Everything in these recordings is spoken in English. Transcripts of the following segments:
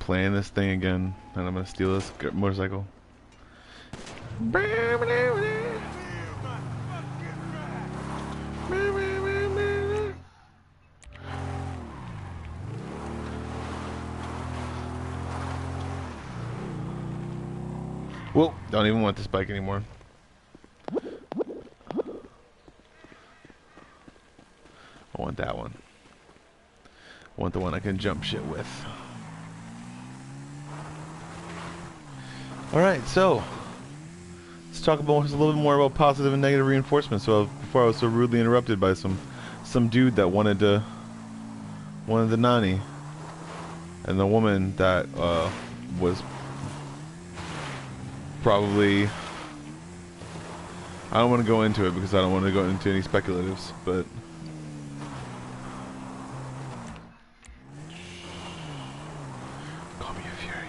playing this thing again, and I'm gonna steal this motorcycle. Well, don't even want this bike anymore. I want that one. I want the one I can jump shit with. Alright, so let's talk about a little bit more about positive and negative reinforcement. So before I was so rudely interrupted by some dude that wanted the nanny, and the woman that was probably, I don't want to go into it because I don't want to go into any speculatives, but call me a fury.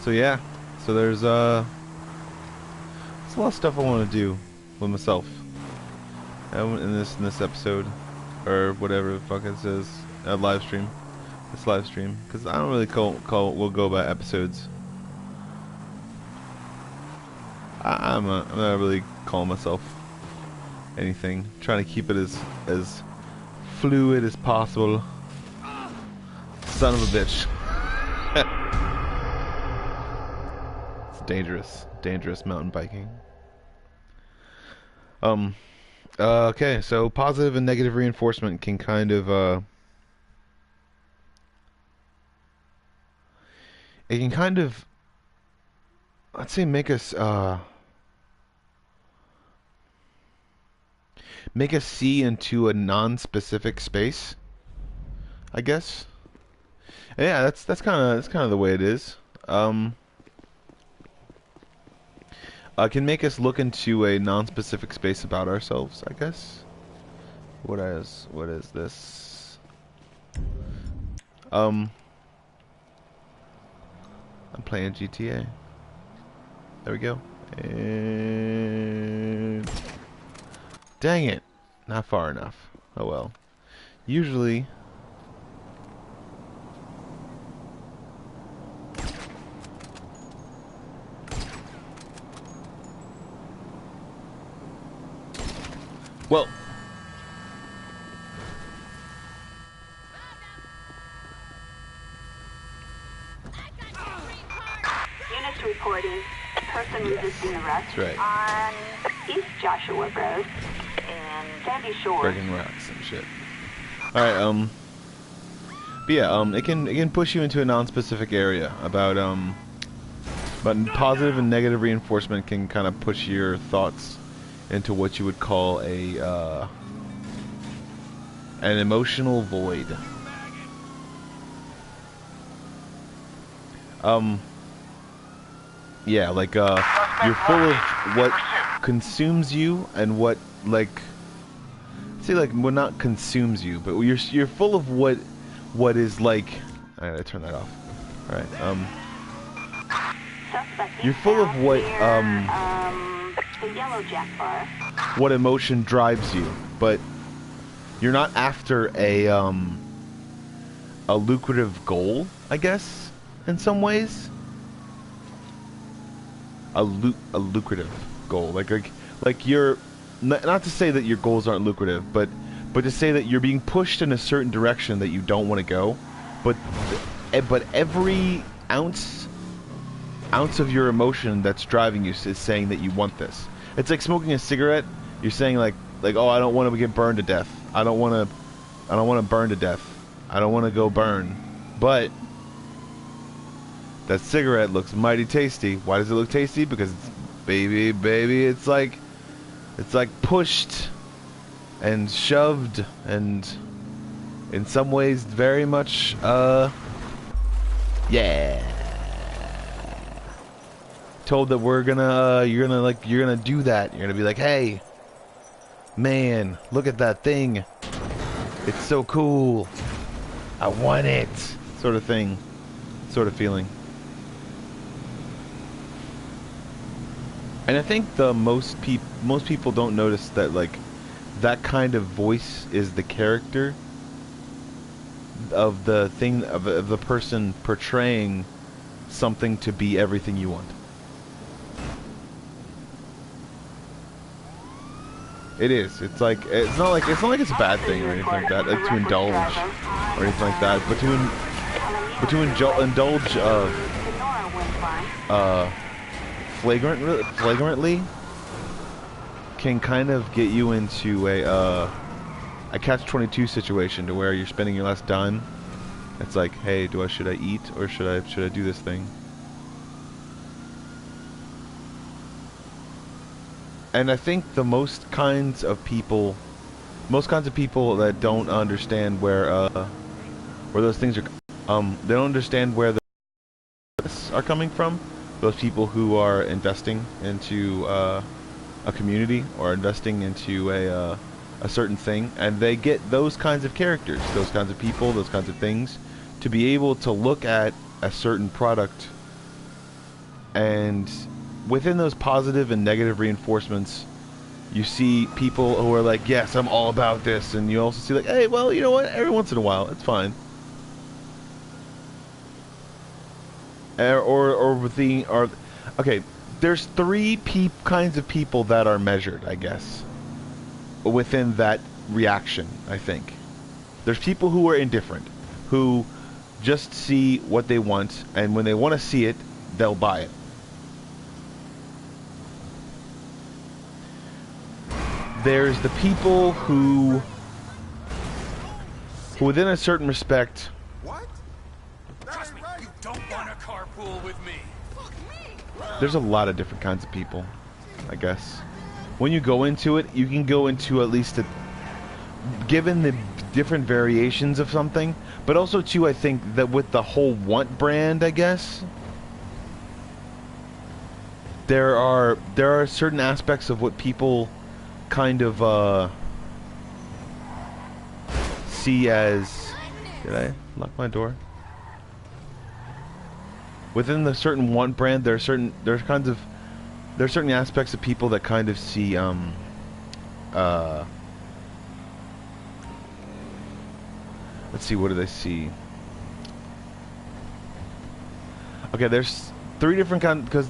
So yeah, so there's a lot of stuff I want to do with myself in this episode, or whatever the fuck it says, live stream. This live stream, because I don't really we'll go by episodes. I'm not really calling myself anything. Trying to keep it as fluid as possible. Son of a bitch. It's dangerous mountain biking. Okay, so positive and negative reinforcement can kind of, it can kind of, let's say, make us see into a non-specific space, I guess. And yeah, that's kind of the way it is. Can make us look into a non-specific space about ourselves, I guess. What is this? I'm playing GTA. There we go. And dang it, not far enough. Oh well. Usually. Well, units reporting person resisting arrest right. on East Joshua Road and Sandy Shore. Breaking rocks and shit. All right, but yeah, it can push you into a non-specific area about but positive and negative reinforcement can kind of push your thoughts into what you would call an emotional void. Yeah, like you're full of what consumes you and what, like, say, like, well, not consumes you, but you're full of what is like. I gotta turn that off. All right, you're full of what the Yellow Jack Bar. What emotion drives you, but you're not after a lucrative goal, I guess, in some ways. A lucrative goal, like you're not to say that your goals aren't lucrative, but to say that you're being pushed in a certain direction that you don't want to go, but every ounce of your emotion that's driving you is saying that you want this. It's like smoking a cigarette. You're saying like, oh, I don't want to get burned to death. I don't want to burn to death. I don't want to go burn. But that cigarette looks mighty tasty. Why does it look tasty? Because it's, baby, it's like pushed and shoved and in some ways very much yeah. Told that you're gonna do that. You're gonna be like, hey, man, look at that thing. It's so cool. I want it. Sort of thing. Sort of feeling. And I think the most people don't notice that, like, that kind of voice is the character of the thing of the person portraying something to be everything you want. It is. It's like it's not like it's a bad thing or anything like that. Like to indulge or anything like that, but to indulge flagrantly can kind of get you into a catch-22 situation to where you're spending your last dime. It's like, hey, should I eat or should I do this thing? And I think the most kinds of people that don't understand where those things are, they don't understand where the are coming from. Those people who are investing into a community or investing into a certain thing, and they get those kinds of characters, those kinds of people, those kinds of things, to be able to look at a certain product, and within those positive and negative reinforcements, you see people who are like, yes, I'm all about this, and you also see like, hey, well, you know what, every once in a while, it's fine. Okay, there's three kinds of people that are measured, I guess, within that reaction, I think. There's people who are indifferent, who just see what they want, and when they want to see it, they'll buy it. There's the people who within a certain respect... What? Trust me, you don't want to carpool with me. There's a lot of different kinds of people, I guess. When you go into it, you can go into at least given the different variations of something, but also too, I think that with the whole want brand, I guess, there are certain aspects of what people kind of see as... Did I lock my door? Within the certain want brand, there are certain aspects of people that kind of see let's see, what do they see? Okay, there's three different kinds, because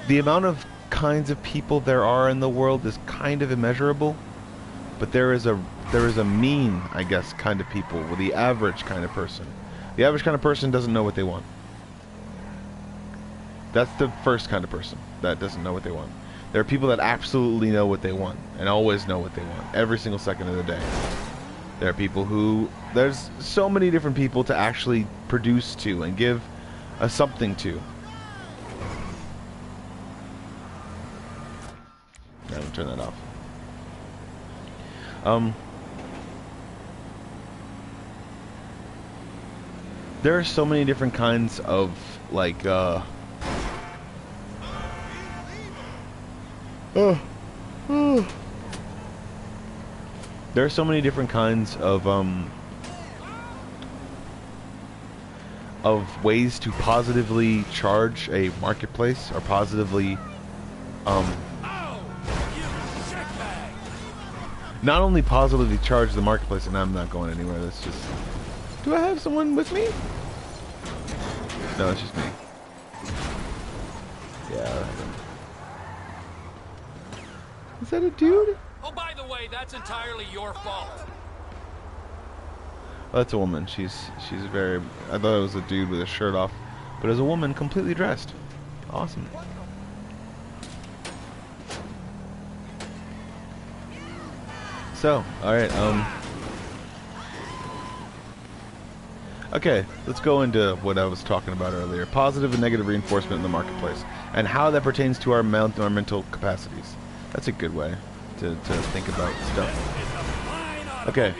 the amount of kinds of people there are in the world is kind of immeasurable, but there is a mean, I guess, kind of people, with the average kind of person. The average kind of person doesn't know what they want. That's the first kind of person that doesn't know what they want. There are people that absolutely know what they want and always know what they want every single second of the day. There are people who, there's so many different people to actually produce to and give a something to. I'm gonna turn that off. There are so many different kinds of, like, there are so many different kinds of ways to positively charge a marketplace, or positively not only positively charge the marketplace, and I'm not going anywhere. That's just... Do I have someone with me? No, it's just me. Yeah. Is that a dude? Oh, by the way, that's entirely your fault. Oh, that's a woman. She's very... I thought it was a dude with a shirt off, but as a woman, completely dressed. Awesome. So, alright, okay, let's go into what I was talking about earlier. Positive and negative reinforcement in the marketplace, and how that pertains to our mental capacities. That's a good way to think about stuff. Okay,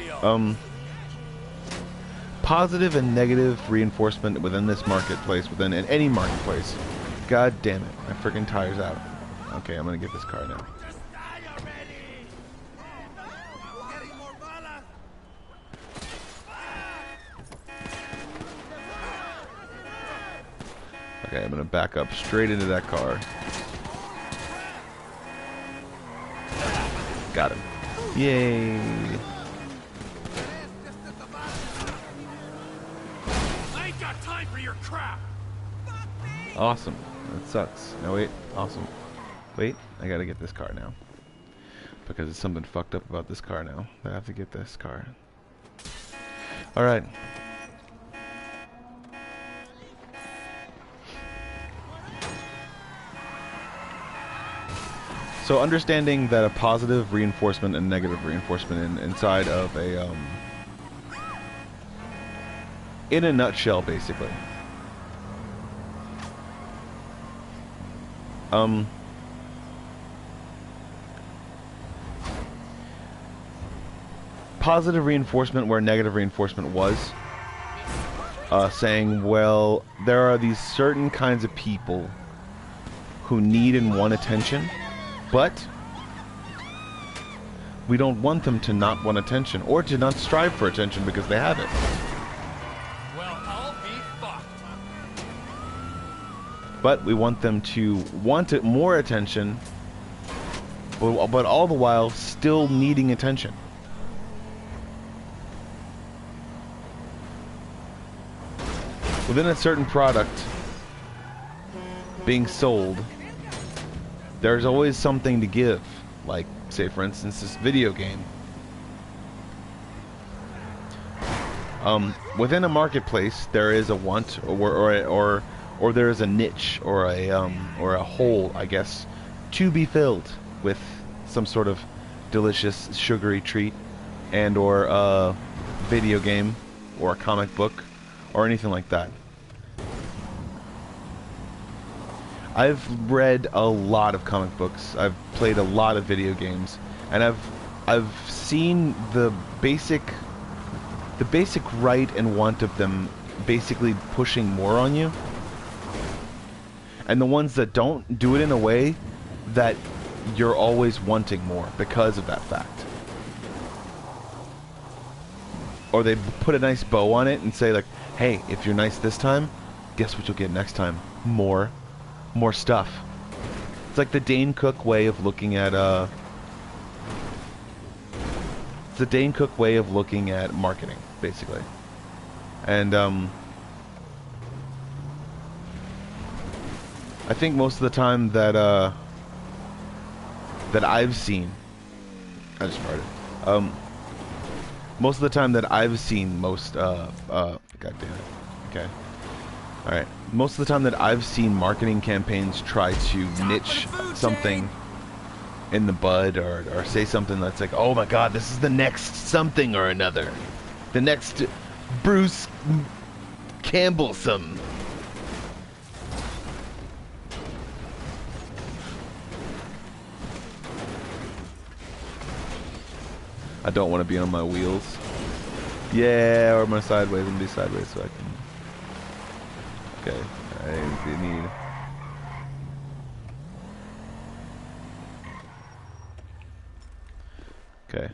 positive and negative reinforcement within this marketplace, within any marketplace. God damn it, my freaking tire's out. Okay, I'm gonna get this car now. Okay, I'm gonna back up straight into that car. Got him. Yay. I ain't got time for your crap. Awesome. That sucks. No, wait. Awesome. Wait, I gotta get this car now. Because there's something fucked up about this car now. I have to get this car. Alright. So understanding that a positive reinforcement and negative reinforcement inside of a, in a nutshell, basically. Positive reinforcement where negative reinforcement was. Saying, well, there are these certain kinds of people who need and want attention, but we don't want them to not want attention or to not strive for attention because they have it. Well, I'll be fucked. But we want them to want it more attention, but all the while still needing attention. Within a certain product being sold, there's always something to give. Like, say for instance, this video game. Within a marketplace, there is a want, or there is a niche, or a hole, I guess, to be filled with some sort of delicious, sugary treat, and or a video game, or a comic book, or anything like that. I've read a lot of comic books. I've played a lot of video games, and I've seen the basic right and want of them basically pushing more on you, and the ones that don't do it in a way that you're always wanting more because of that fact. Or they put a nice bow on it and say like, hey, if you're nice this time, guess what you'll get next time? More stuff. It's like the Dane Cook way of looking at marketing, basically. And I think most of the time that I've seen, I just farted. Most of the time that I've seen god damn it. Okay. Alright. Most of the time that I've seen marketing campaigns try to niche something in the bud, or say something that's like, oh my god, this is the next something or another. The next Bruce Campbell-some. I don't want to be on my wheels. Yeah, or my sideways. I'm gonna be sideways so I can. Okay, I need. Okay.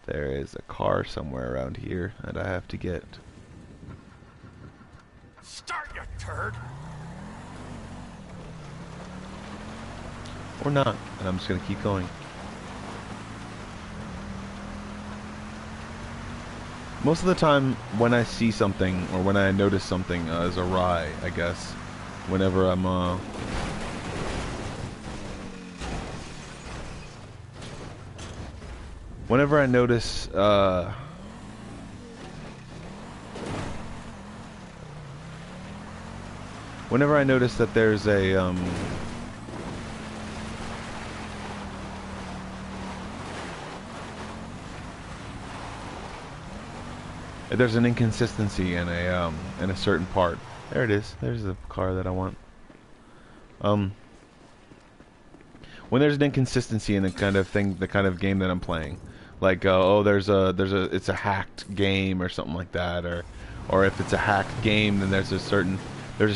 There is a car somewhere around here that I have to get. Start, you turd. Or not, and I'm just gonna keep going. Most of the time, when I see something, or when I notice something as awry, I guess, whenever I'm, whenever I notice, whenever I notice that there's a, there's an inconsistency in a certain part. There it is. There's the car that I want. When there's an inconsistency in the kind of thing, the kind of game that I'm playing, like oh, it's a hacked game or something like that, or if it's a hacked game, then there's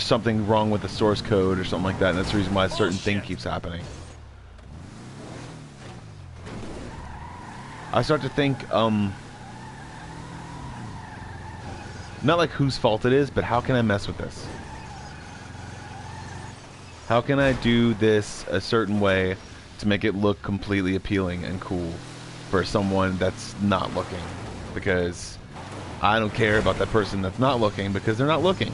something wrong with the source code or something like that, and that's the reason why a certain thing keeps happening. I start to think, not like whose fault it is, but how can I mess with this? How can I do this a certain way to make it look completely appealing and cool for someone that's not looking, because I don't care about that person that's not looking because they're not looking.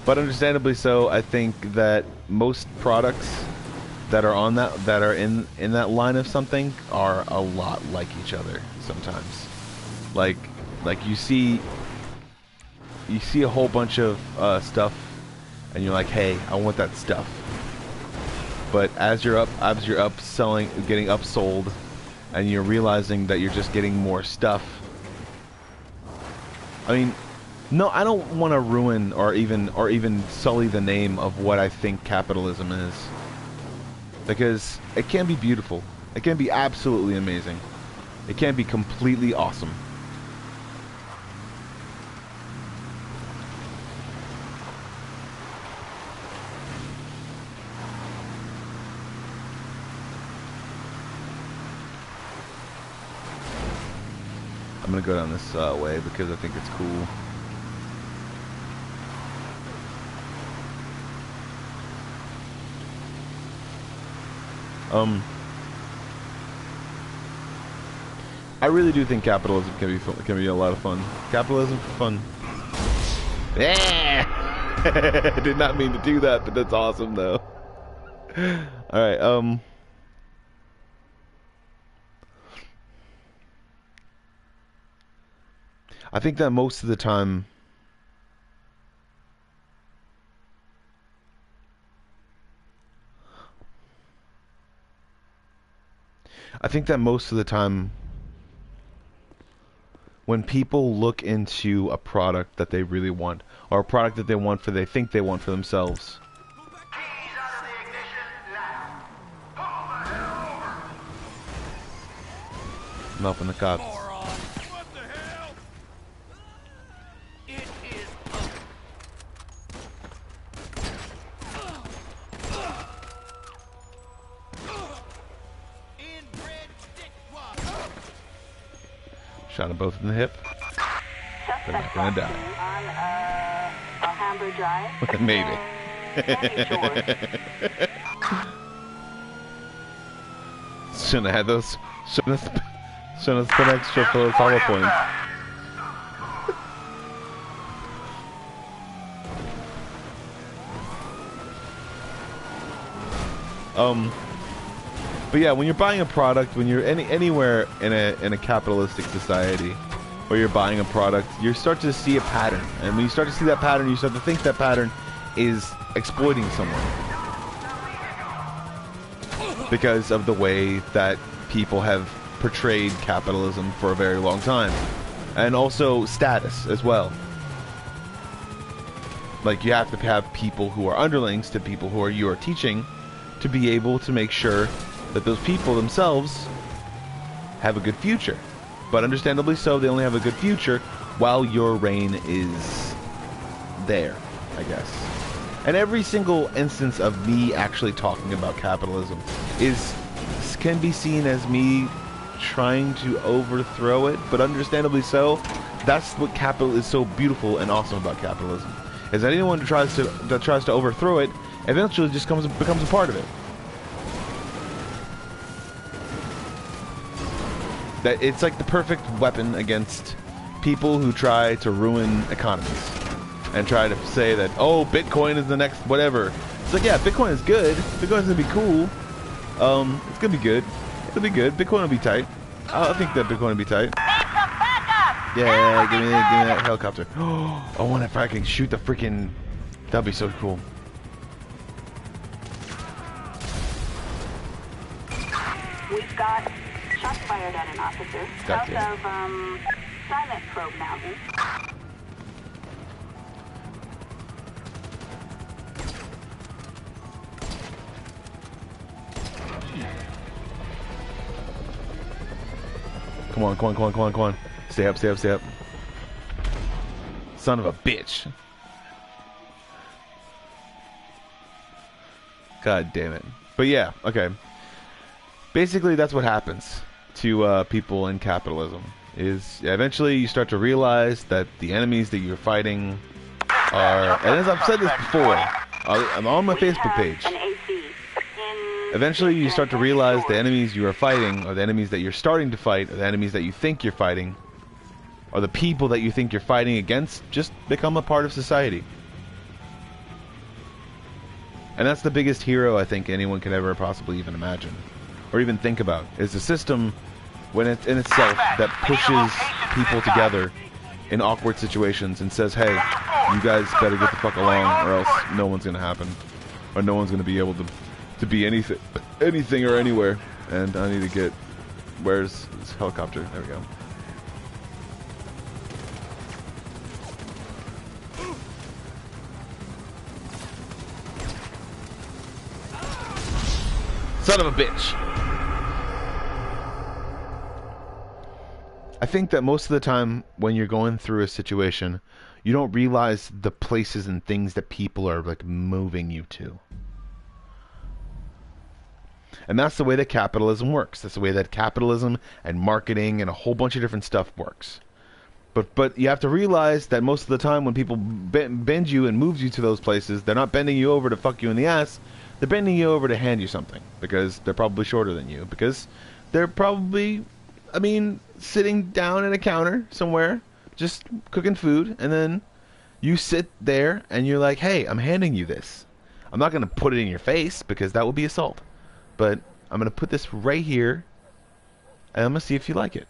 But understandably so, I think that most products that are on that are in that line of something are a lot like each other sometimes. Like you see a whole bunch of stuff and you're like, hey, I want that stuff. But as you're up selling, getting upsold, and you're realizing that you're just getting more stuff. I mean, no, I don't want to ruin or even sully the name of what I think capitalism is, because it can be beautiful. It can be absolutely amazing. It can be completely awesome. I'm gonna go down this way because I think it's cool. I really do think capitalism can be fun, can be a lot of fun. Capitalism for fun. Yeah! I did not mean to do that, but that's awesome though. All right. I think that most of the time, when people look into a product that they really want, or a product that they think they want for themselves, I'm helping the cops. Shot them both in the hip. They're not gonna die. On Alhambra Drive. Maybe. Shouldn't have had those. Shouldn't have spent extra for those hollow points. But yeah, when you're buying a product, when you're anywhere in a capitalistic society, where you're buying a product, you start to see a pattern, and when you start to see that pattern, you start to think that pattern is exploiting someone because of the way that people have portrayed capitalism for a very long time, and also status as well. Like, you have to have people who are underlings to people who you are teaching to be able to make sure that those people themselves have a good future. But understandably so, they only have a good future while your reign is there, I guess. And every single instance of me actually talking about capitalism can be seen as me trying to overthrow it, but understandably so. That's what is so beautiful and awesome about capitalism, is that anyone that tries to overthrow it eventually just becomes a part of it. That it's like the perfect weapon against people who try to ruin economies and try to say that, oh, Bitcoin is the next whatever. It's like, yeah, Bitcoin is good. Bitcoin's gonna be cool. It's gonna be good. It'll be good. Bitcoin will be tight. I think that Bitcoin will be tight. Yeah, give me that helicopter. Oh, I wonder if I can shoot the freaking. That'd be so cool. We've got shots fired at an officer south of Silent Probe Mountain. Come on. Stay up. Son of a bitch. God damn it. But yeah, okay. Basically, that's what happens to people in capitalism. Is eventually you start to realize that the enemies that you're fighting are, and as I've said this before, I'm on my Facebook page. Eventually, you start to realize the enemies you are fighting, or the enemies that you're starting to fight, or the enemies that you think you're fighting, or the people that you think you're fighting against, just become a part of society. And that's the biggest hero I think anyone could ever possibly even imagine, or even think about, is a system when it's in itself that pushes people together in awkward situations and says, hey, you guys better get the fuck along, or else no one's gonna happen, or no one's gonna be able to be anything or anywhere. And I need to get, where's this helicopter? There we go. Son of a bitch. I think that most of the time when you're going through a situation, you don't realize the places and things that people are like moving you to. And that's the way that capitalism works. That's the way that capitalism and marketing and a whole bunch of different stuff works. But you have to realize that most of the time when people bend you and move you to those places, they're not bending you over to fuck you in the ass. They're bending you over to hand you something. Because they're probably shorter than you. Because they're probably, I mean, sitting down at a counter somewhere, just cooking food, and then you sit there and you're like, hey, I'm handing you this. I'm not going to put it in your face because that would be assault. But I'm going to put this right here, and I'm going to see if you like it.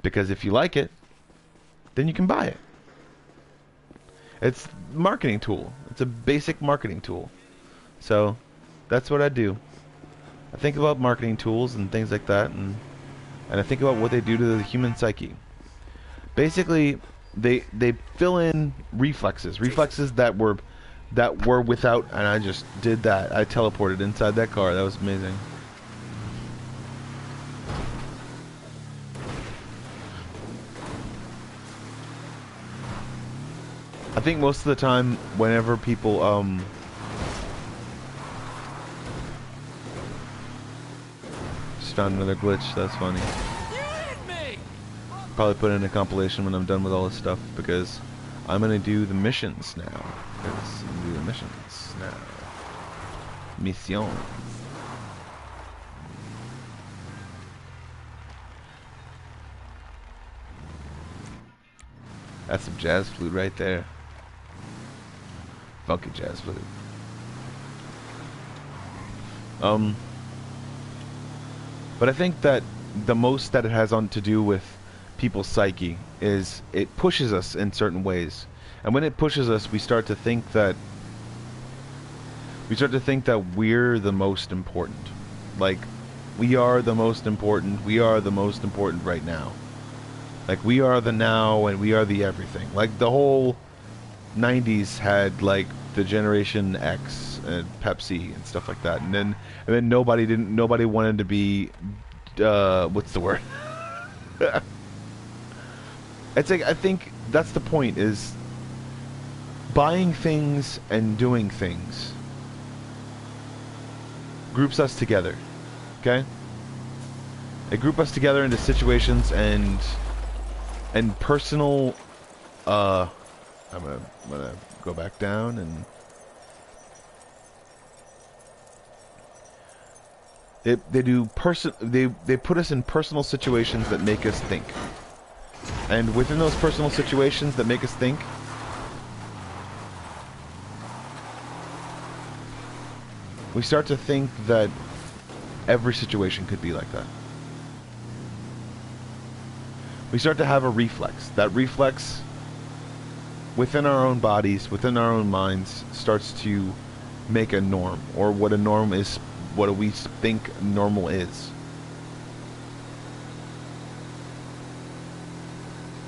Because if you like it, then you can buy it. It's a marketing tool. It's a basic marketing tool. So, that's what I do. I think about marketing tools and things like that, and I think about what they do to the human psyche. Basically, they fill in reflexes that were without, and I just did that. I teleported inside that car. That was amazing. I think most of the time, whenever people just found another glitch. That's funny. Probably put in a compilation when I'm done with all this stuff, because I'm gonna do the missions now. Let's do the missions now. Mission. That's some jazz flute right there. Funky jazz flute. But I think that the most that it has on to do with people's psyche is it pushes us in certain ways. And when it pushes us, we start to think that we're the most important. Like, we are the most important. We are the most important right now. Like, we are the now and we are the everything. Like, the whole 90s had, like, the Generation X and Pepsi and stuff like that. And then nobody wanted to be, what's the word? It's like, I think that's the point, is buying things and doing things groups us together. Okay? They group us together into situations and personal, I'm gonna go back down, and they put us in personal situations that make us think. And within those personal situations that make us think, we start to think that every situation could be like that. We start to have a reflex. That reflex within our own bodies, within our own minds, starts to make a norm, or what a norm is, what we think normal is.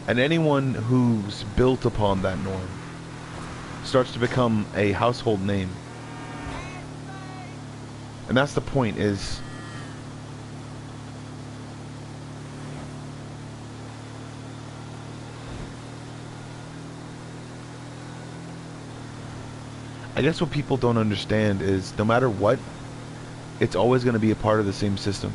And anyone who's built upon that norm starts to become a household name. And that's the point, is I guess what people don't understand is no matter what, it's always going to be a part of the same system.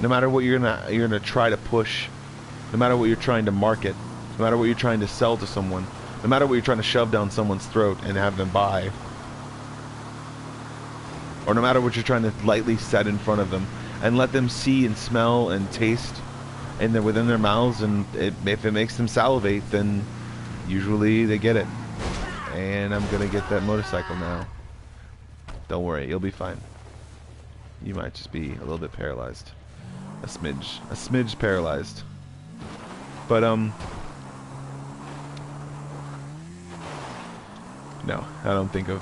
No matter what you're gonna try to push, no matter what you're trying to market, no matter what you're trying to sell to someone, no matter what you're trying to shove down someone's throat and have them buy, or no matter what you're trying to lightly set in front of them and let them see and smell and taste and they're within their mouths, and if it makes them salivate, then usually they get it. And I'm gonna get that motorcycle now. Don't worry, you'll be fine. You might just be a little bit paralyzed. A smidge paralyzed. But, no, I don't think of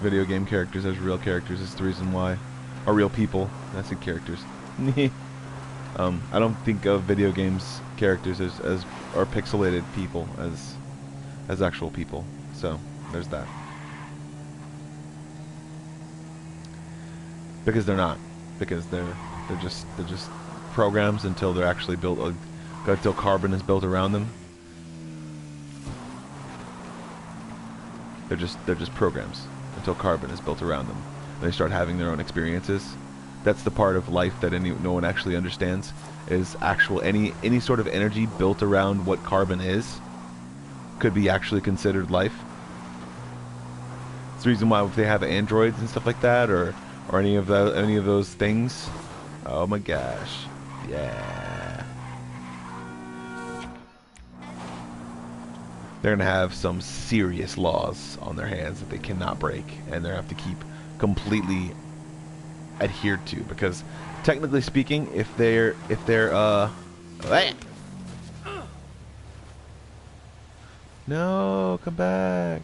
video game characters as real characters. It's the reason why. Or real people. I said characters. I don't think of video games characters as or pixelated people as actual people. So, there's that. Because they're not. Because they're just programs until they're actually built, until carbon is built around them. They're just programs until carbon is built around them. And they start having their own experiences. That's the part of life that no one actually understands, is any sort of energy built around what carbon is could be actually considered life. It's the reason why if they have androids and stuff like that, or any of those things. Oh my gosh. Yeah. They're gonna have some serious laws on their hands that they cannot break, and they have to keep completely adhered to, because technically speaking, if they're no, come back.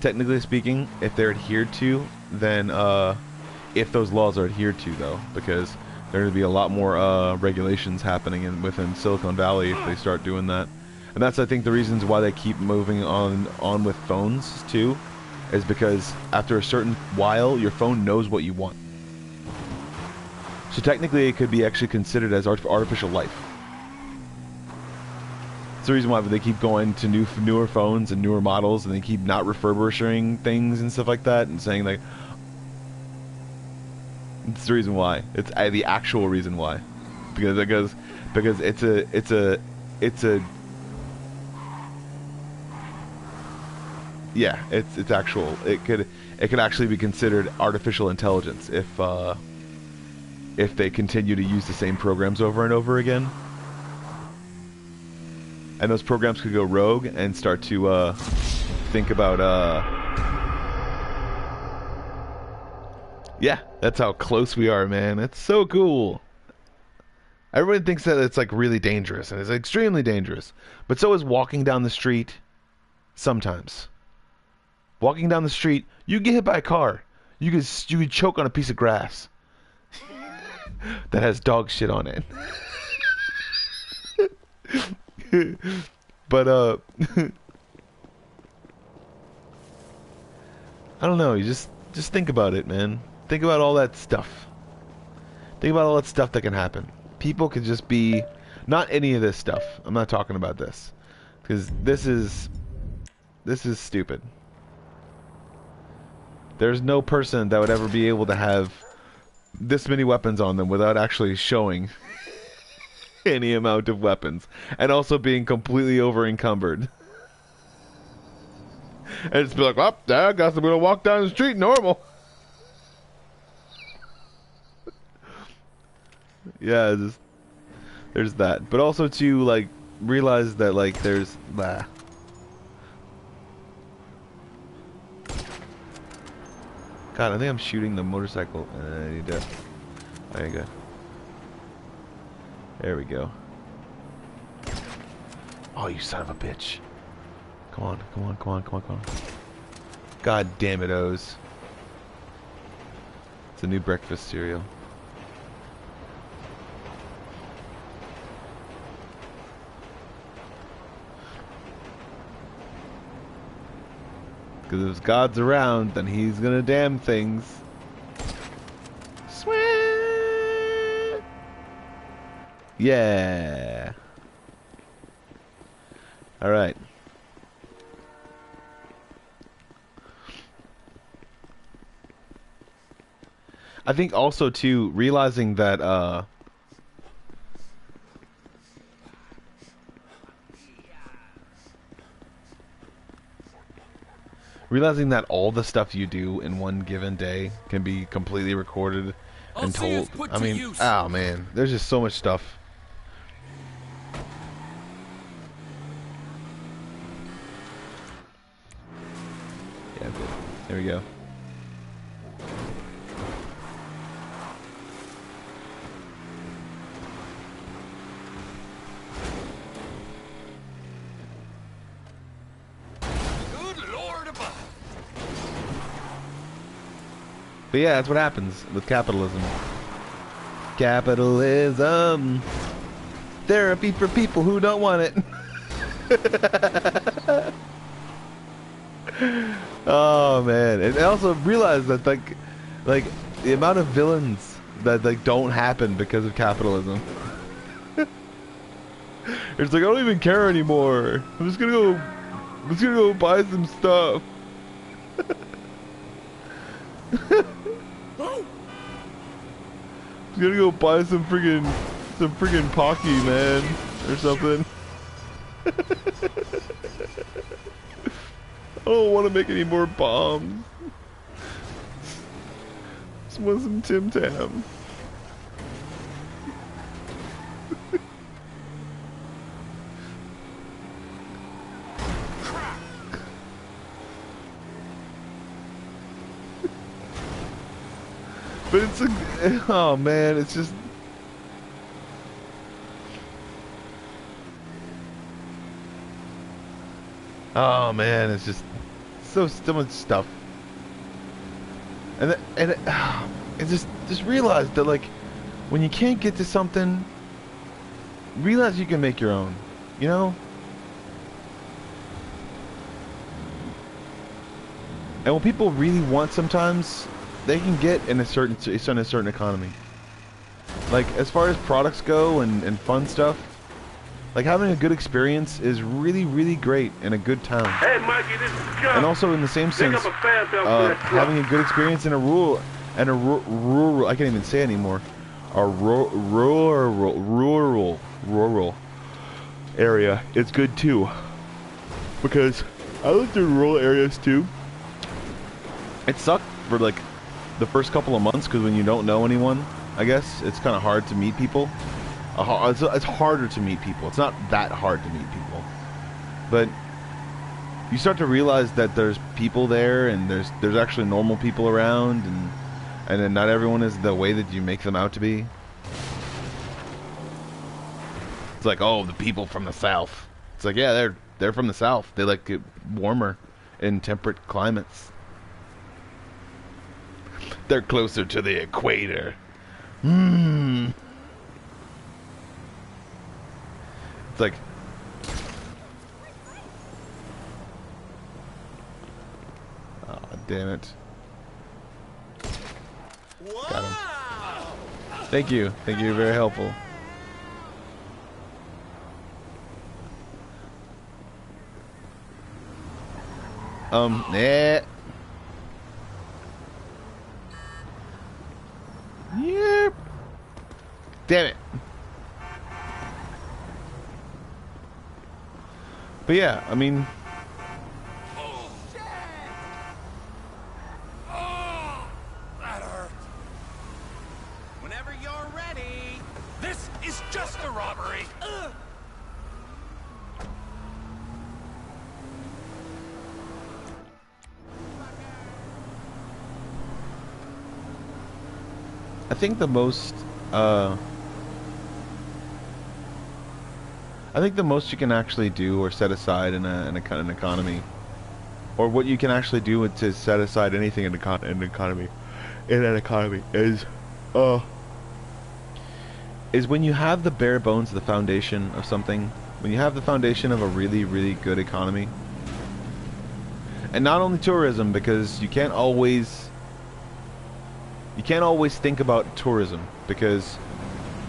Technically speaking, if they're adhered to, then, if those laws are adhered to, though, because there are going to be a lot more, regulations happening within Silicon Valley if they start doing that. And that's, I think, the reasons why they keep moving on with phones, too, is because after a certain while, your phone knows what you want. So technically, it could be actually considered as artificial life. That's the reason why they keep going to newer phones and newer models, and they keep not refurbishing things and stuff like that, and saying like, it's the reason why. It's the actual reason why, because it's a yeah, it's actual. It could actually be considered artificial intelligence if they continue to use the same programs over and over again. And those programs could go rogue and start to think about yeah, that's how close we are, man. It's so cool. Everyone thinks that it's like really dangerous, and it's extremely dangerous. But so is walking down the street sometimes. Walking down the street, you get hit by a car. You could choke on a piece of grass that has dog shit on it. But I don't know, you just think about it, man. Think about all that stuff. Think about all that stuff that can happen. People could just be not any of this stuff. I'm not talking about this, because this is stupid. There's no person that would ever be able to have this many weapons on them without actually showing any amount of weapons, and also being completely over encumbered. And just be like, well, I guess I'm gonna walk down the street normal. Yeah, there's that. But also to like realize that like there's God, I think I'm shooting the motorcycle. I need to. There you go. There we go. Oh, you son of a bitch. Come on, come on, come on, come on, come on. God damn it, O's. It's a new breakfast cereal. Because if God's around, then he's gonna damn things. Sweat! Yeah! All right. I think also too realizing that all the stuff you do in one given day can be completely recorded and told. I mean, oh man, there's just so much stuff. Yeah, good. There we go. But yeah, that's what happens with capitalism. Capitalism. Therapy for people who don't want it. Oh man. And I also realized that like the amount of villains that like don't happen because of capitalism. It's like I don't even care anymore. I'm just gonna go buy some stuff. I'm gonna go buy some friggin' Pocky, man, or something. I don't want to make any more bombs. Just want some Tim Tam. But it's a, oh man, it's just. Oh man, it's just so much stuff. And just realize that like when you can't get to something, realize you can make your own. You know? And what people really want sometimes, they can get in a certain economy. Like as far as products go and fun stuff, like having a good experience is really great in a good town. Hey Mikey, this is Chuck. And also in the same sense, having a good experience in a rural I can't even say anymore, a rural area is good too. Because I lived in rural areas too. It sucked for like the first couple of months because when you don't know anyone, I guess it's kind of hard to meet people. It's harder to meet people. It's not that hard to meet people, but you start to realize that there's people there, and there's actually normal people around, and then not everyone is the way that you make them out to be. It's like, oh, the people from the South. It's like, yeah, they're from the South. They like it warmer in temperate climates. They're closer to the equator. It's like, oh damn it! Got him. Thank you, you're very helpful. Nah. Yep. Damn it. But yeah, I mean. Oh, shit! Oh, that hurt. Whenever you're ready. This is just a robbery. I think the most you can actually do or set aside in an economy, or what you can actually do to set aside anything in an economy, is when you have the bare bones of the foundation of something, when you have the foundation of a really good economy, and not only tourism, because you can't always think about tourism, because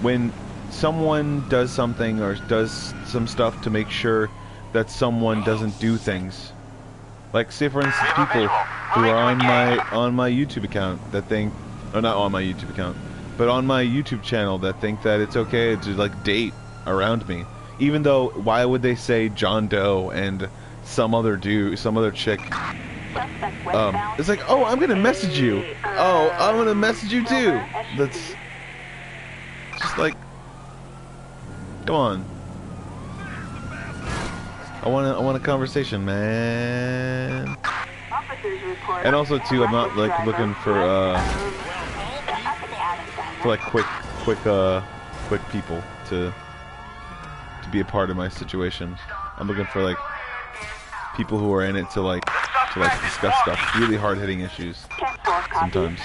when someone does something or does some stuff to make sure that someone doesn't do things. Like, say for instance, people who are on my YouTube account that think, or not on my YouTube account, but on my YouTube channel that think that it's okay to like date around me, even though why would they say John Doe and some other chick? It's like, oh, I'm gonna message you. Oh, I'm gonna message you too. That's just like, come on. I want a conversation, man. And also too, I'm not like looking for like quick people to be a part of my situation. I'm looking for like people who are in it to like discuss stuff, really hard-hitting issues sometimes.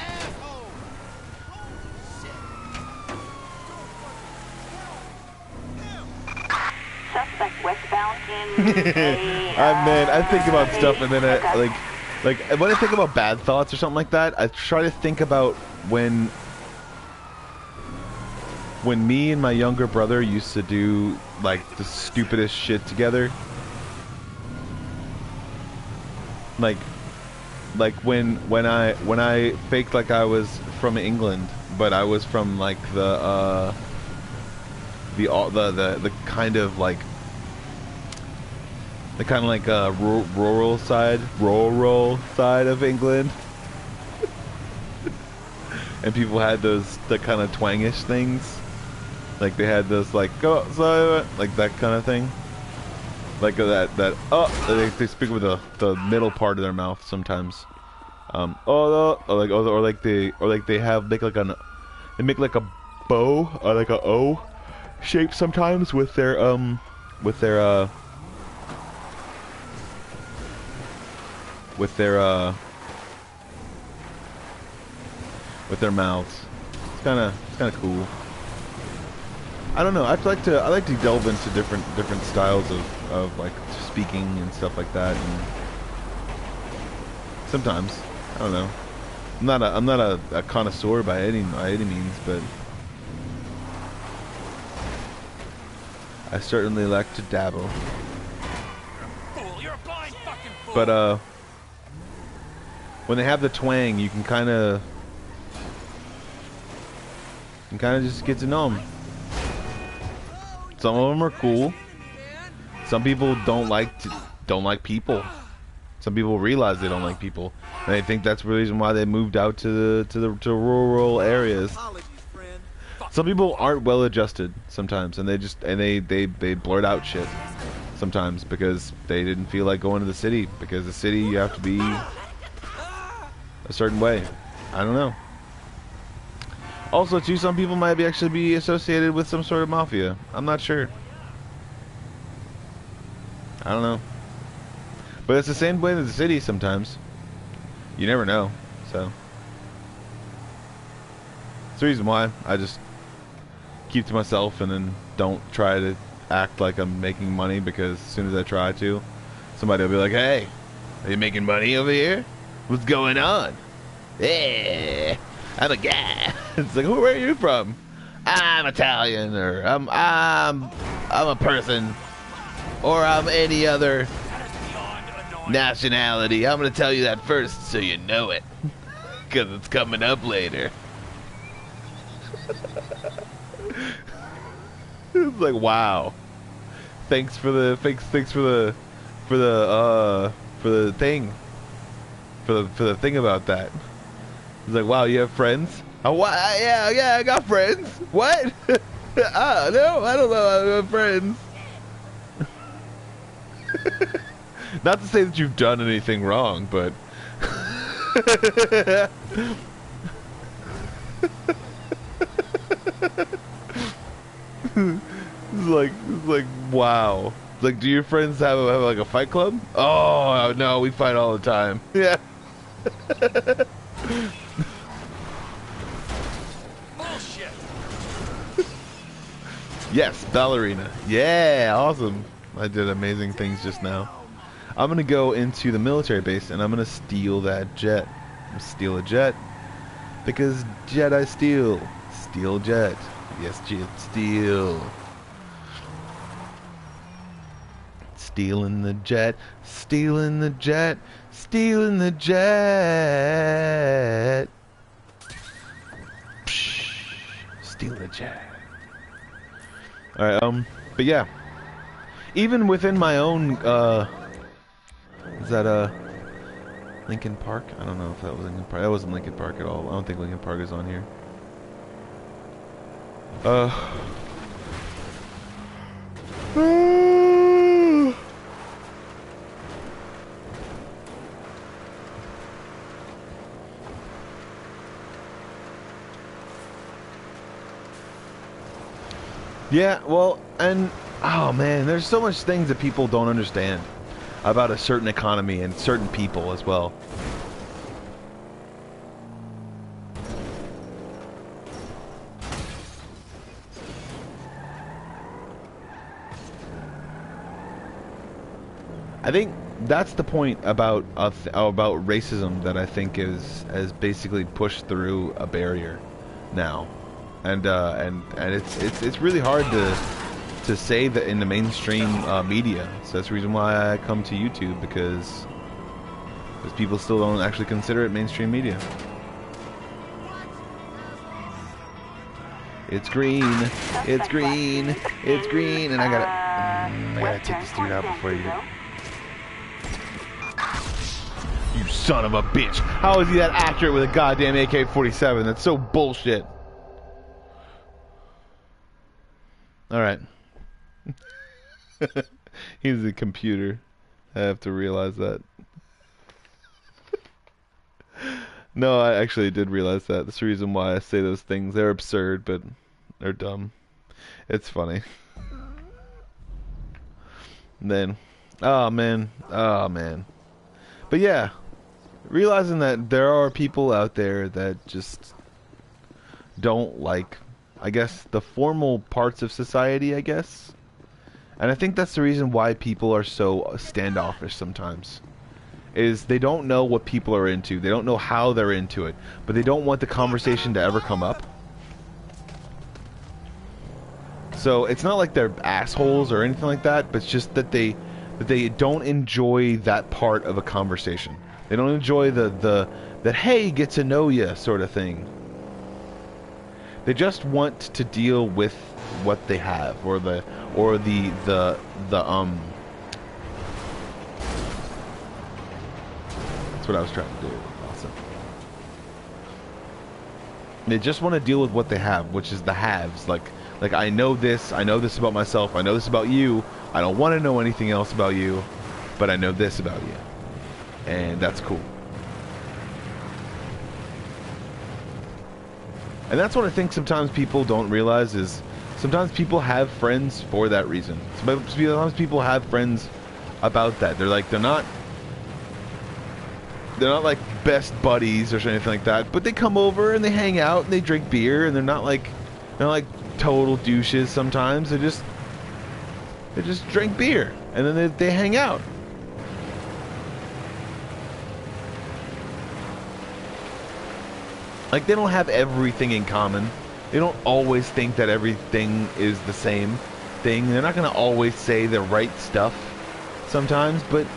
Suspect westbound in man, I think about stuff and then like when I think about bad thoughts or something like that, I try to think about when me and my younger brother used to do like the stupidest shit together. Like when I faked like I was from England, but I was from like the kind of like rural side of England, and people had the kind of twangish things, like they had those like go so like that kind of thing. Like they speak with the middle part of their mouth sometimes. Or they make like a bow or like a O shape sometimes with their mouths. It's kind of cool. I don't know. I like to delve into different styles of like speaking and stuff like that. And sometimes I don't know. I'm not a connoisseur by any means, but I certainly like to dabble. You're a blind fucking fool. But when they have the twang, you can kind of just get to know them. Some of them are cool. Some people don't like people. Some people realize they don't like people, and they think that's the reason why they moved out to rural areas. Some people aren't well adjusted sometimes, and they blurt out shit sometimes because they didn't feel like going to the city, because the city you have to be a certain way. I don't know. Also, too, some people might actually be associated with some sort of mafia. I'm not sure. I don't know. But it's the same way in the city sometimes. You never know. So it's the reason why I just keep to myself and then don't try to act like I'm making money, because as soon as I try to, somebody will be like, "Hey, are you making money over here? What's going on?" Yeah. I'm a guy. It's like, where are you from? I'm Italian, or I'm a person, or I'm any other nationality. I'm gonna tell you that first so you know it, because it's coming up later. It's like, wow. Thanks for the thing, for the thing about that. He's like, wow, you have friends? Oh, what? Yeah, I got friends. What? No, I don't know. I have friends. Not to say that you've done anything wrong, but it's like wow. It's like, do your friends have like a fight club? Oh no, we fight all the time. Yeah. Bullshit. Yes, ballerina. Yeah, awesome. I did amazing things just now. I'm gonna go into the military base and I'm gonna steal that jet. Steal a jet. Because Jedi steal. Steal jet. Yes, jet steal. Stealing the jet, stealing the jet, stealing the jet. Psh, stealing the jet. Alright, but yeah. Even within my own, is that, Lincoln Park? I don't know if that was Lincoln Park. That wasn't Lincoln Park at all. I don't think Lincoln Park is on here. Yeah, well, and oh man, there's so much things that people don't understand about a certain economy and certain people as well. I think that's the point about racism that I think has basically pushed through a barrier now, and it's really hard to say that in the mainstream media. So that's the reason why I come to YouTube, because people still don't actually consider it mainstream media. It's green, it's green, it's green, and I gotta take this dude out before you. You son of a bitch! How is he that accurate with a goddamn AK-47? That's so bullshit. Alright. He's a computer. I have to realize that. No, I actually did realize that. That's the reason why I say those things. They're absurd, but they're dumb. It's funny. And then, oh man. But yeah, realizing that there are people out there that just don't like, I guess, the formal parts of society, I guess. And I think that's the reason why people are so standoffish sometimes. Is they don't know what people are into. They don't know how they're into it. But they don't want the conversation to ever come up. So it's not like they're assholes or anything like that, but it's just that they don't enjoy that part of a conversation. They don't enjoy the hey, get to know you sort of thing. They just want to deal with what they have, or the that's what I was trying to do. Awesome. They just want to deal with what they have, which is the haves. Like I know this about myself, I know this about you, I don't want to know anything else about you, but I know this about you. And that's cool. And that's what I think sometimes people don't realize, is sometimes people have friends for that reason. Sometimes people have friends about that. They're not like best buddies or anything like that, but they come over and they hang out and they drink beer, and they're not like total douches sometimes. They just drink beer and then they hang out. Like, they don't have everything in common. They don't always think that everything is the same thing. They're not going to always say the right stuff sometimes, but...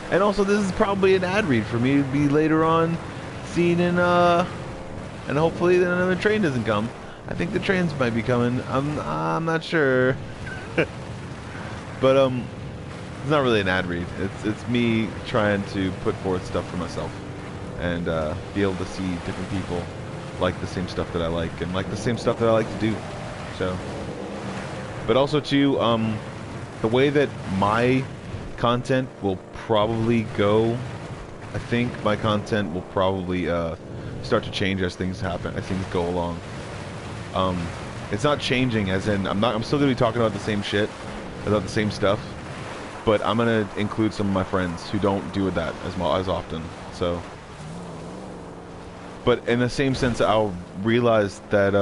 And also, this is probably an ad read for me to be later on seen in, and hopefully then another train doesn't come. I think the trains might be coming. I'm not sure. But, it's not really an ad read. It's me trying to put forth stuff for myself. And be able to see different people like the same stuff that I like, and like the same stuff that I like to do. So, but also too, the way that my content will probably go, I think my content will probably start to change as things happen, as things go along. It's not changing as in I'm still gonna be talking about the same shit, about the same stuff, but I'm gonna include some of my friends who don't do that as often. So. But in the same sense, I'll realize that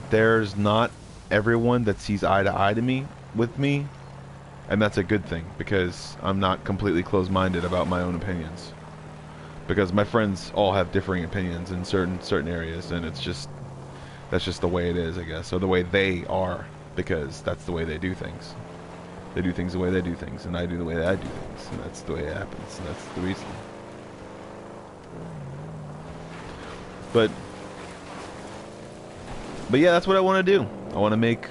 there's not everyone that sees eye to eye to me with me, and that's a good thing, because I'm not completely closed-minded about my own opinions. Because my friends all have differing opinions in certain areas, and that's just the way it is, I guess, or the way they are. because that's the way they do things. They do things the way they do things, and I do the way that I do things, and that's the way it happens, and that's the reason. But yeah, that's what I want to do. I want to make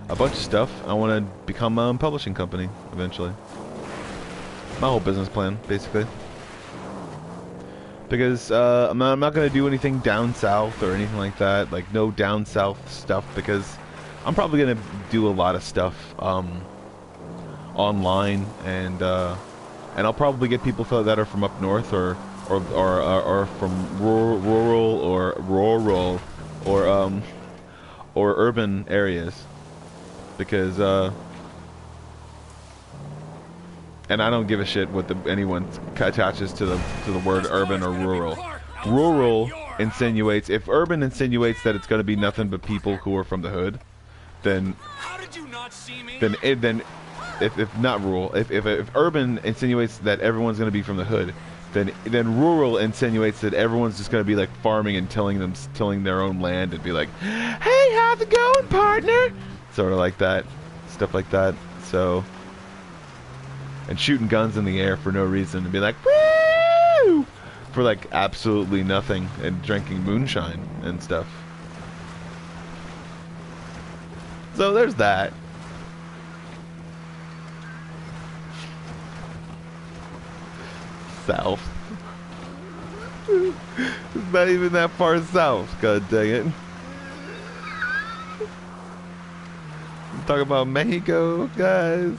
a bunch of stuff. I want to become my own publishing company eventually. My whole business plan, basically. Because I'm not going to do anything down south or anything like that. Like, no down south stuff, because I'm probably going to do a lot of stuff online, and I'll probably get people that are from up north or from rural or urban areas, because and I don't give a shit what anyone attaches to the word urban or rural. Rural insinuates, if urban insinuates that it's going to be nothing but people who are from the hood, then if not rural, if urban insinuates that everyone's going to be from the hood, then rural insinuates that everyone's just going to be like farming and tilling their own land and be like, hey, how's it going, partner? Sort of like that, stuff like that. So, and shooting guns in the air for no reason and be like, woo, for like absolutely nothing, and drinking moonshine and stuff. So there's that. South. It's not even that far south, god dang it. I'm talking about Mexico, guys.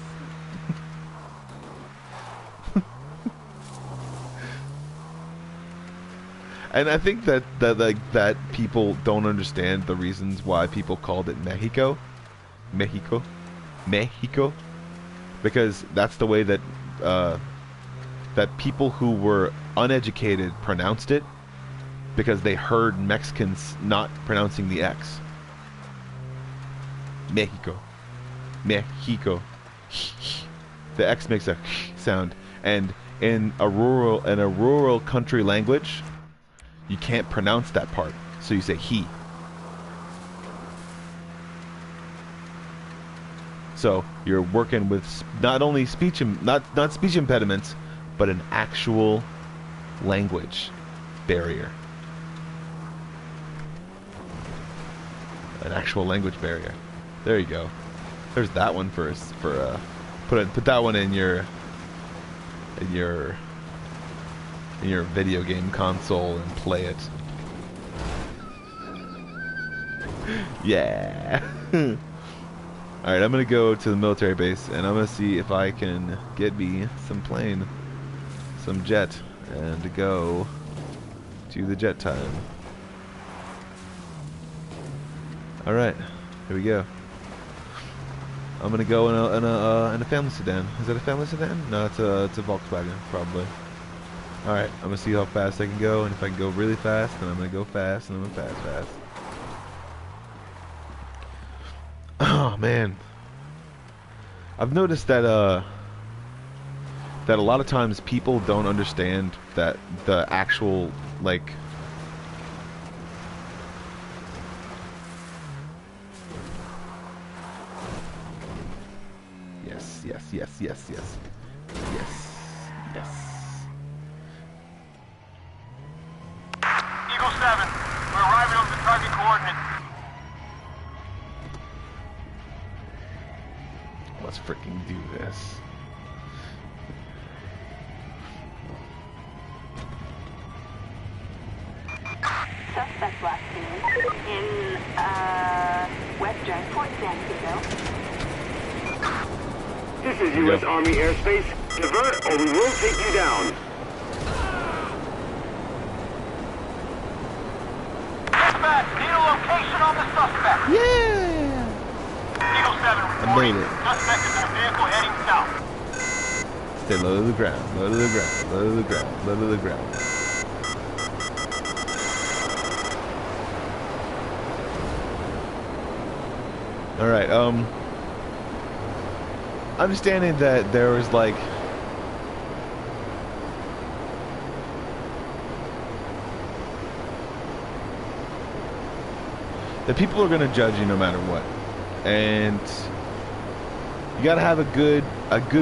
And I think that people don't understand the reasons why people called it Mexico. Mexico. Because that's the way that that people who were uneducated pronounced it, because they heard Mexicans not pronouncing the X. Mexico. The X makes a sound, and in a rural country language, you can't pronounce that part, so you say he. So you're working with not only speech not speech impediments, but an actual language barrier. An actual language barrier. There you go. There's that one for put that one in your video game console and play it. Yeah. Alright, I'm gonna go to the military base and I'm gonna see if I can get me some plane, some jet, and go to the jet time. Alright, here we go. I'm gonna go in a family sedan. Is that a family sedan? No, it's a Volkswagen, probably. Alright, I'm gonna see how fast I can go, and if I can go really fast, then I'm gonna go fast, and I'm gonna fast. Oh man, I've noticed that that a lot of times people don't understand that the actual, like, yes. Eagle 7, we're arriving on the target coordinate. Let's freaking do this. Suspect last seen in western Fort San Diego. This is U.S. Army airspace. Divert or we will take you down. Dispatch, need a location on the suspect. Yeah! Eagle 7 I reporting. made it. Suspect is in a vehicle heading south. Stay low to the ground, low to the ground, low to the ground, low to the ground. Alright, understanding that there was like that people are gonna judge you no matter what. and you gotta have a good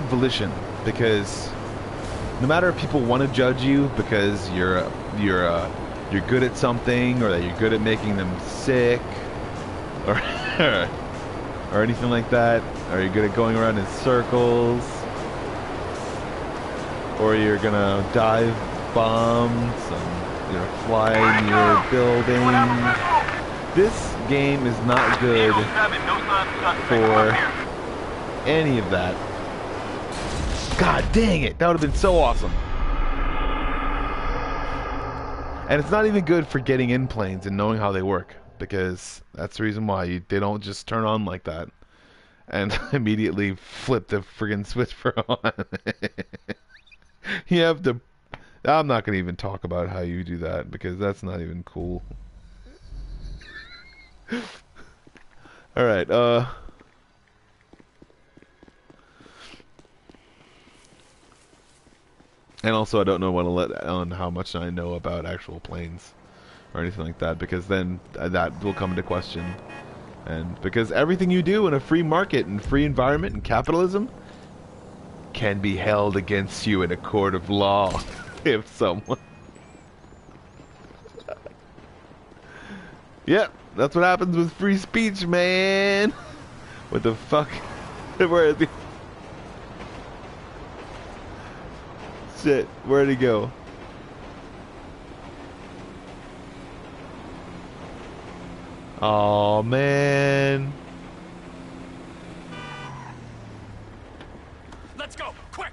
volition, because no matter if people want to judge you because you're good at something, or that you're good at making them sick, or or anything like that, or you're good at going around in circles, or you're gonna dive bombs, fly near buildings. This game is not good for any of that. God dang it, that would have been so awesome. And it's not even good for getting in planes and knowing how they work, because that's the reason why they don't just turn on like that and immediately flip the friggin' switch for on. You have to... I'm not going to even talk about how you do that, because that's not even cool. Alright, and also I don't know want to let on how much I know about actual planes or anything like that, because then that will come into question. And because everything you do in a free market and free environment and capitalism can be held against you in a court of law if someone... Yep, that's what happens with free speech, man. What the fuck? Where is he? Shit, where'd he go? Oh man. Let's go, quick.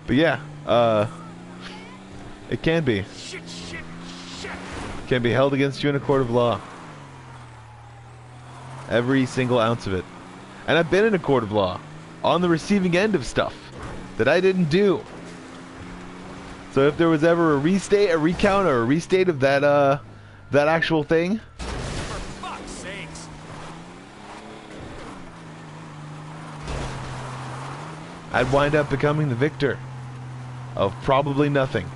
But yeah, it can be. Shit. Can be held against you in a court of law. Every single ounce of it. And I've been in a court of law on the receiving end of stuff that I didn't do. So if there was ever a recount or a restate of that that actual thing, For fuck's sakes. I'd wind up becoming the victor of probably nothing.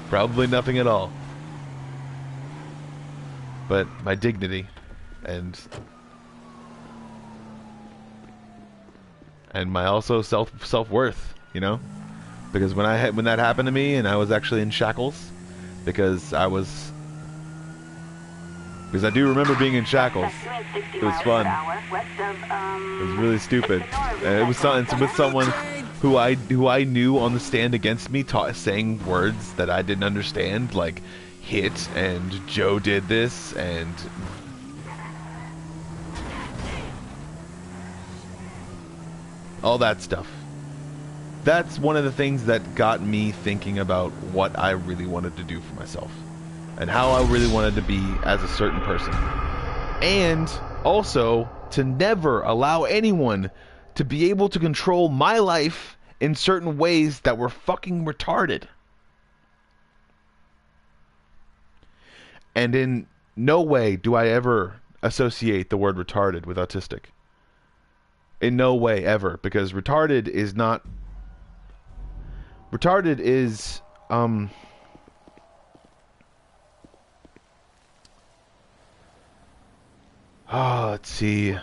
Probably nothing at all. But my dignity and my also self-worth, you know? Because when that happened to me and I was actually in shackles, because I do remember being in shackles. It was fun. It was really stupid. And it was with someone who I knew on the stand against me, saying words that I didn't understand, like hit and Joe did this and all that stuff. That's one of the things that got me thinking about what I really wanted to do for myself and how I really wanted to be as a certain person. And also to never allow anyone to be able to control my life in certain ways that were fucking retarded. And in no way do I ever associate the word retarded with autistic. In no way ever, because retarded is not... Retarded is, let's see.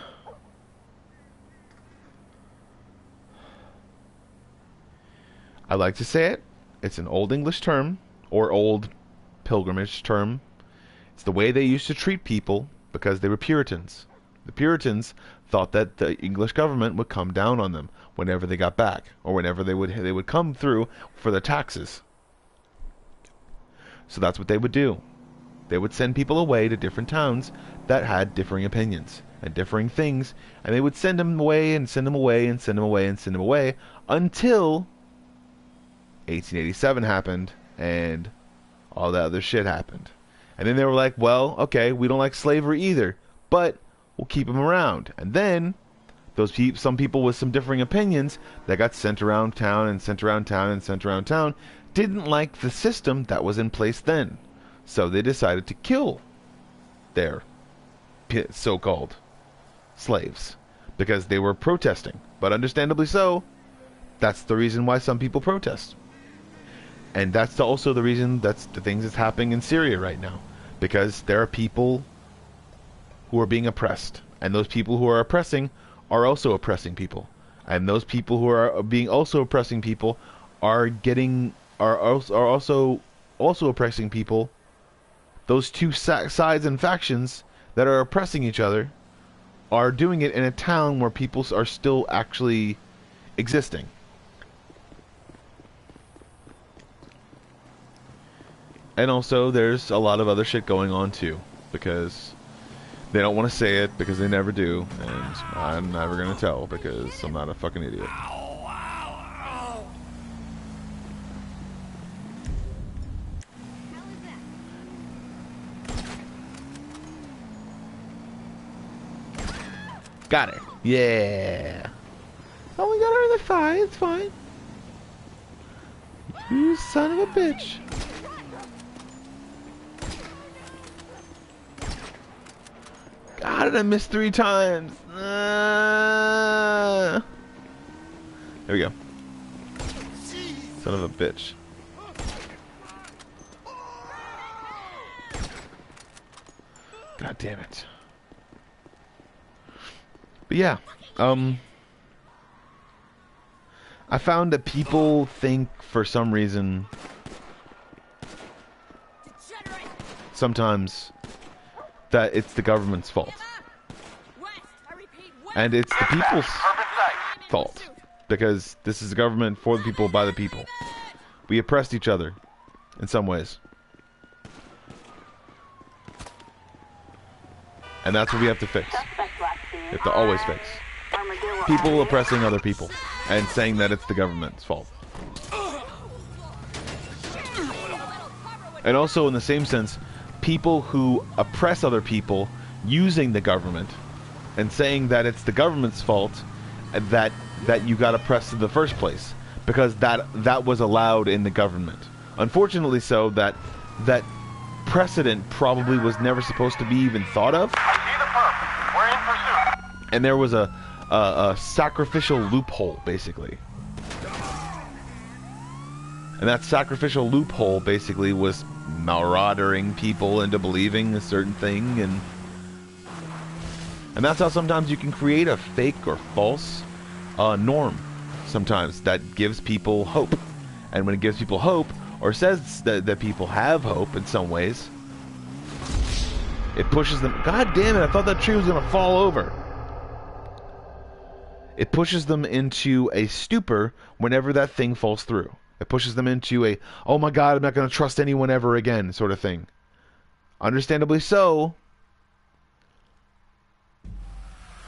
I like to say it. It's an old English term, or old pilgrimage term. It's the way they used to treat people because they were Puritans. The Puritans thought that the English government would come down on them whenever they got back, or whenever they would come through for the taxes. So that's what they would do. They would send people away to different towns that had differing opinions and differing things, and they would send them away and send them away and send them away and send them away until 1887 happened and all that other shit happened. And then they were like, well, okay, we don't like slavery either, but we'll keep them around. And then some people with some differing opinions that got sent around town and sent around town and sent around town didn't like the system that was in place then. So they decided to kill their so-called slaves because they were protesting. But understandably so, that's the reason why some people protest. And that's also the reason that's the things that's happening in Syria right now. Because there are people who are being oppressed. And those people who are oppressing are also oppressing people. And those people who are being also oppressing people are also oppressing people. Those two sides and factions that are oppressing each other are doing it in a town where people are still actually existing. And also, there's a lot of other shit going on too, because they don't want to say it, because they never do, and I'm never gonna tell, because I'm not a fucking idiot. Got her. Yeah. Oh, we got her in the thigh. It's fine. You son of a bitch. God, I missed 3 times. There we go. Son of a bitch. God damn it. But yeah, I found that people think for some reason sometimes that it's the government's fault. And it's the people's fault. Because this is the government for the people, by the people. We oppressed each other in some ways. And that's what we have to fix. We have to always fix. People oppressing other people and saying that it's the government's fault. And also, in the same sense, people who oppress other people using the government and saying that it's the government's fault that you got oppressed in the first place, because that was allowed in the government. Unfortunately, so that precedent probably was never supposed to be even thought of. I see the perp. We're in pursuit. And there was a sacrificial loophole, basically. And that sacrificial loophole basically was marauding people into believing a certain thing, and that's how sometimes you can create a fake or false norm sometimes that gives people hope. And when it gives people hope, or says that people have hope in some ways, it pushes them. God damn it, I thought that tree was gonna fall over. It pushes them into a stupor whenever that thing falls through. It pushes them into a, oh my god, I'm not gonna trust anyone ever again sort of thing. Understandably so.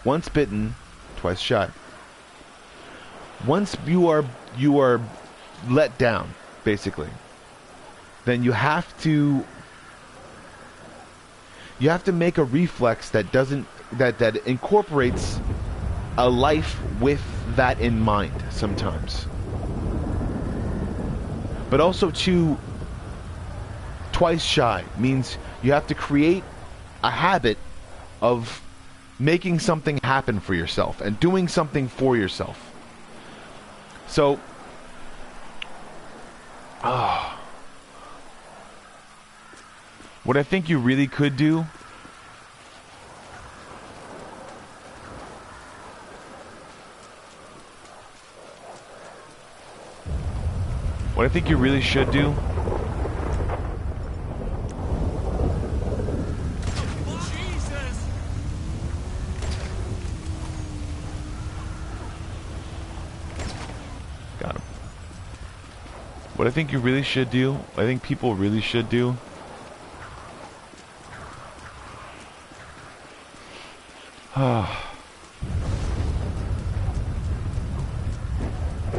Once bitten, twice shy. Once you are let down, basically, then you have to make a reflex that incorporates a life with that in mind sometimes. But also twice shy means you have to create a habit of making something happen for yourself and doing something for yourself. So, what I think you really could do what I think you really should do got him. What I think you really should do, I think people really should do,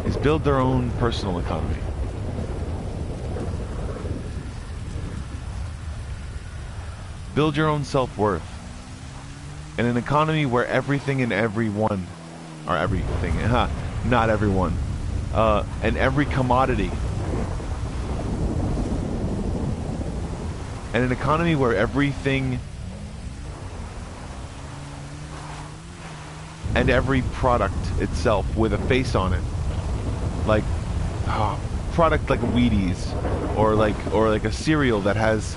is build their own personal economy. Build your own self-worth. In an economy where everything and everyone, or everything, not everyone, and every commodity, and an economy where everything and every product itself with a face on it, like product like Wheaties, or like a cereal that has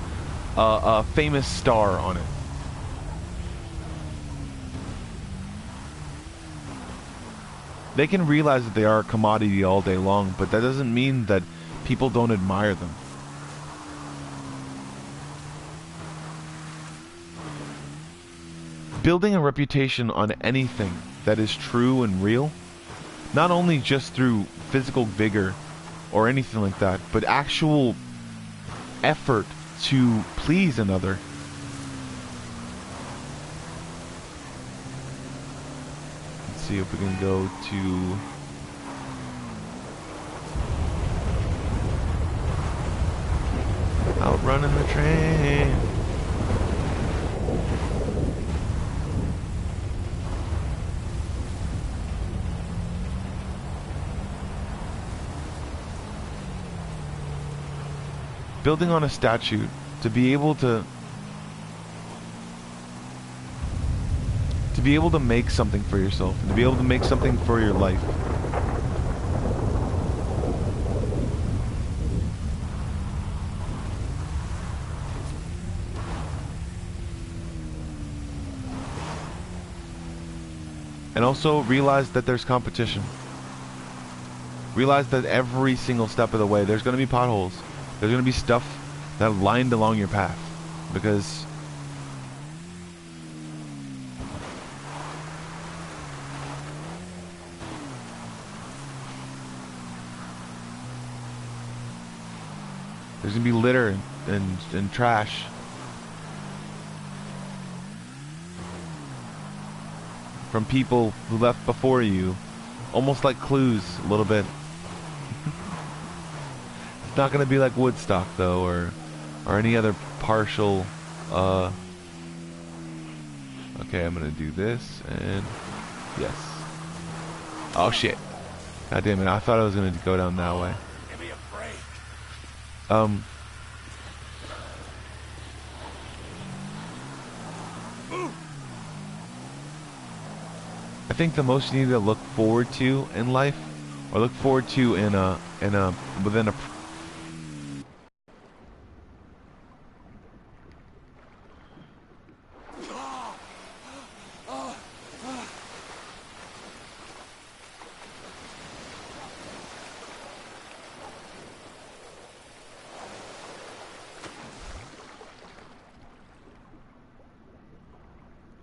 a famous star on it. They can realize that they are a commodity all day long, but that doesn't mean that people don't admire them. Building a reputation on anything that is true and real, not only just through physical vigor or anything like that, but actual effort to please another. Let's see if we can go to... Outrunning the train. Building on a statute to be able to make something for yourself, and to be able to make something for your life. And also realize that there's competition. Realize that every single step of the way there's going to be potholes. There's going to be stuff that lined along your path, because there's going to be litter and trash. From people who left before you, almost like clues a little bit. It's not going to be like Woodstock though, or any other partial. Okay, I'm going to do this, and yes. Oh shit! God damn it! I thought I was going to go down that way. Give me a break. I think the most you need to look forward to in life, or look forward to within a.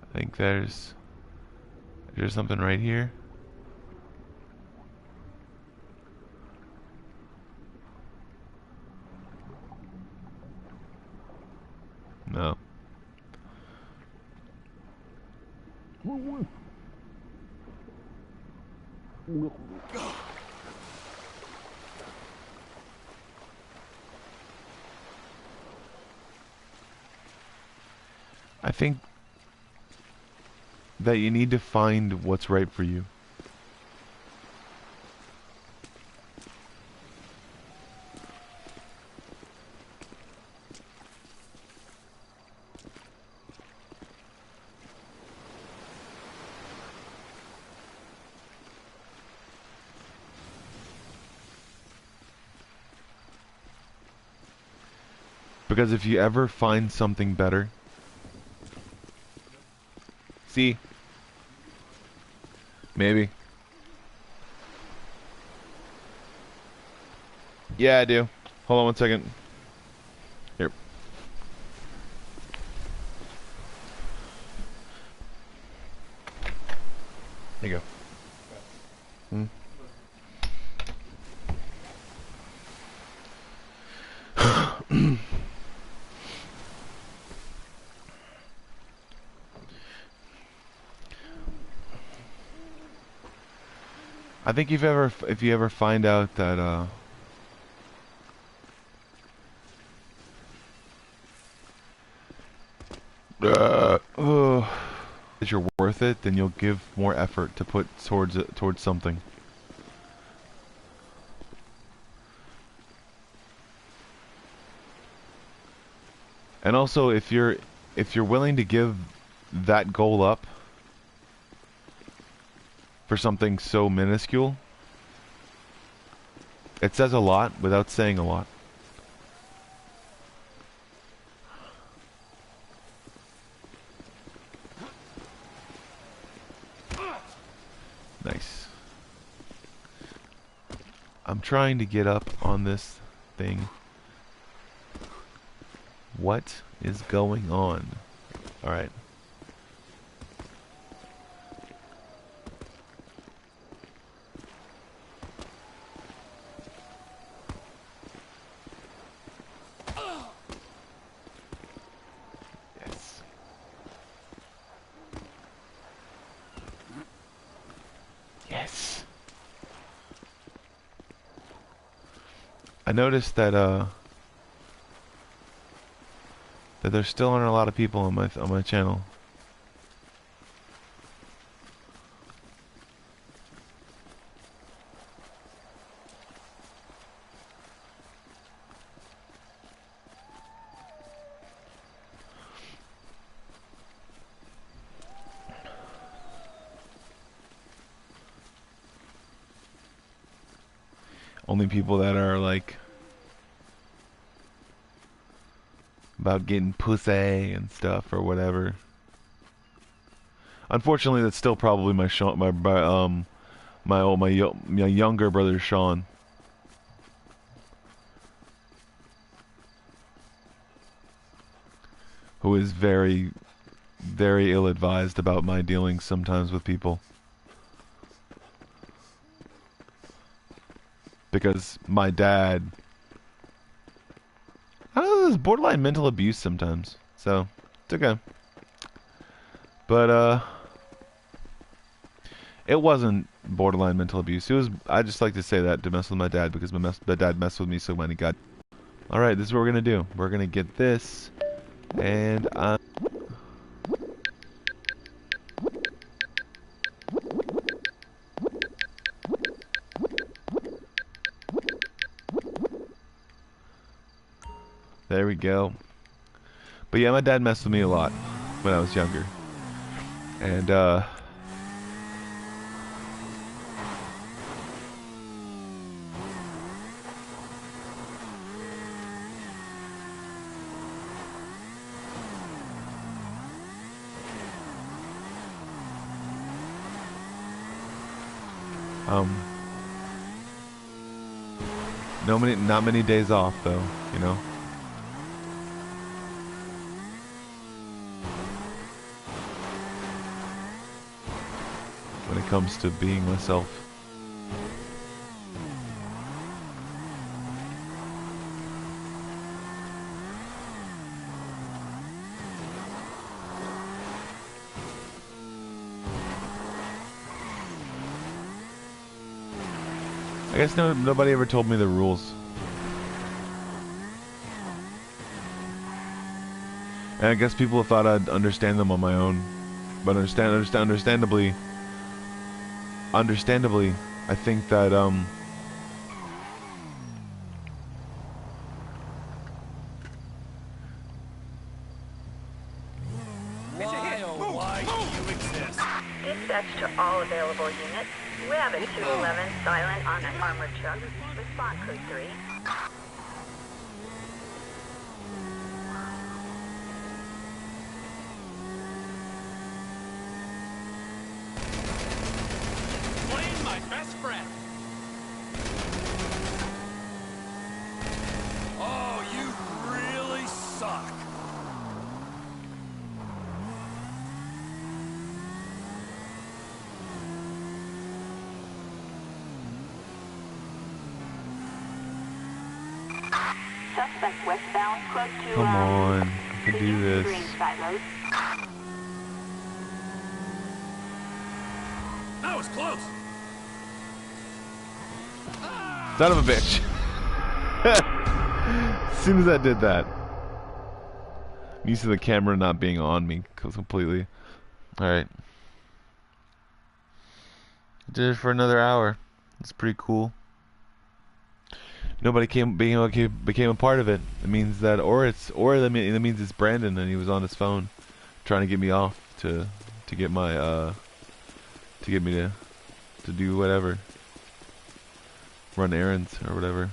I think there's something right here. No. I think that you need to find what's right for you. Because if you ever find something better, see, maybe. Yeah, I do. Hold on one second. Here. There you go. I think if you ever find out that that you're worth it, then you'll give more effort to put towards something. And also, if you're willing to give that goal up for something so minuscule, It says a lot without saying a lot. Nice. I'm trying to get up on this thing. What is going on? Alright. Yes. Yes. I noticed that that there still aren't a lot of people on my channel. Only people that are like about getting pussy and stuff or whatever. Unfortunately, that's still probably my younger brother Sean. Who is very, very ill-advised about my dealings sometimes with people. Because my dad, I don't know, there's borderline mental abuse sometimes. So, it's okay. But, it wasn't borderline mental abuse. It was, I just like to say that to mess with my dad because my dad messed with me so many god. Alright, this is what we're gonna do. We're gonna get this, and there we go. But yeah, my dad messed with me a lot when I was younger. And, not many days off though, you know. When it comes to being myself. I guess nobody ever told me the rules. And I guess people thought I'd understand them on my own. But understandably, I think that, Dispatch to all available units. We have a 211 silent on an armored truck. Respond code 3. Playing my best friend. Oh, you really suck. Suspect westbound, close to come on, I can do this. green silos. That was close. Son of a bitch. As soon as I did that. I'm used to the camera not being on me completely. Alright. Did it for another hour. That's pretty cool. Nobody became a part of it. It means that, that means it's Brandon and he was on his phone trying to get me off to get my to get me to do whatever. run errands or whatever.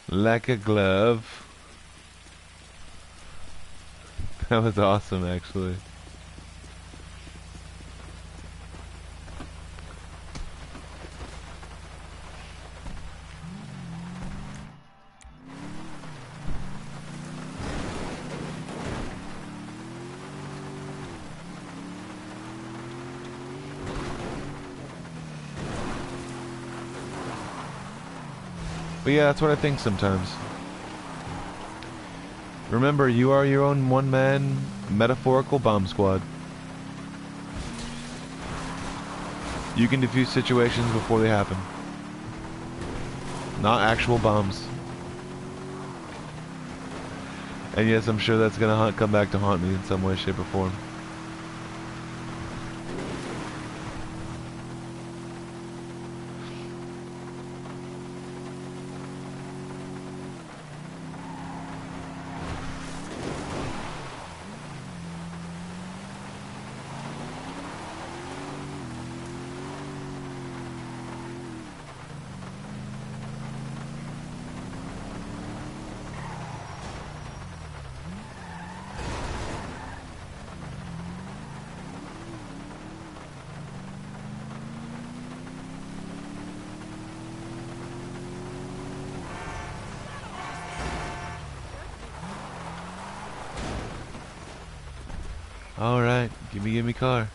Like a glove. That was awesome, actually. But yeah, that's what I think sometimes. Remember, you are your own one-man metaphorical bomb squad. You can defuse situations before they happen. Not actual bombs. And yes, I'm sure that's gonna come back to haunt me in some way, shape, or form. Alright, give me car.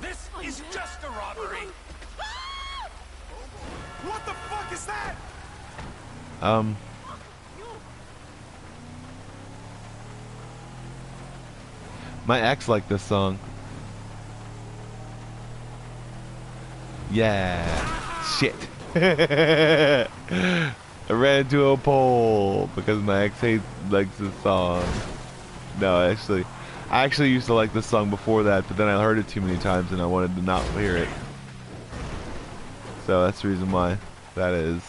This is just a robbery. What the fuck is that? My ex liked this song. Yeah. Shit. I ran into a pole because my ex likes this song. No, I actually used to like this song before that, but then I heard it too many times and I wanted to not hear it. So that's the reason why that is.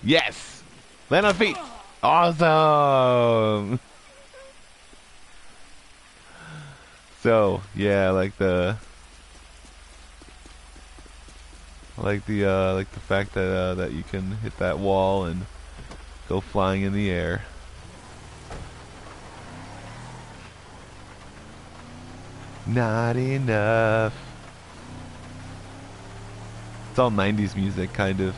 Yes! Land on feet! Awesome! So, yeah, like the fact that that you can hit that wall and go flying in the air. Not enough. It's all 90s music, kind of.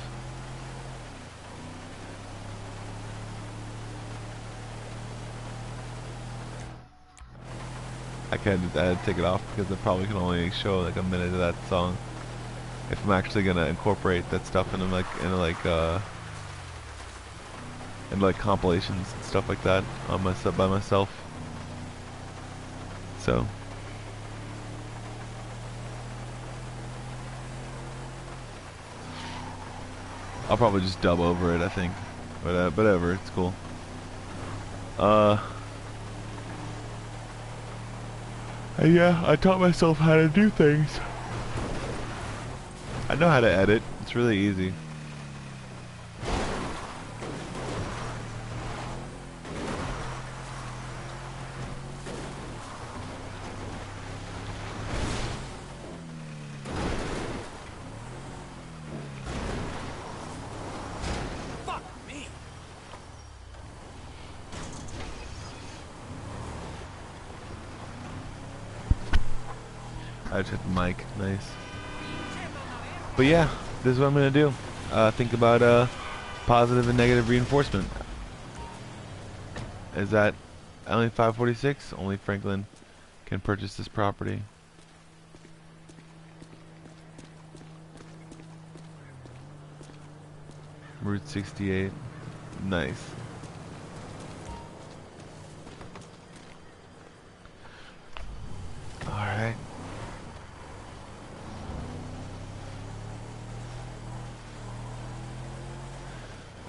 I had to take it off because it probably can only show like a minute of that song. If I'm actually gonna incorporate that stuff into like compilations and stuff like that on by myself. So I'll probably just dub over it, I think. But whatever, it's cool. Yeah, I taught myself how to do things. I know how to edit. It's really easy. I just hit the mic. Nice. But yeah, this is what I'm gonna do. Think about positive and negative reinforcement. Is that only 546? Only Franklin can purchase this property. Route 68. Nice. Alright.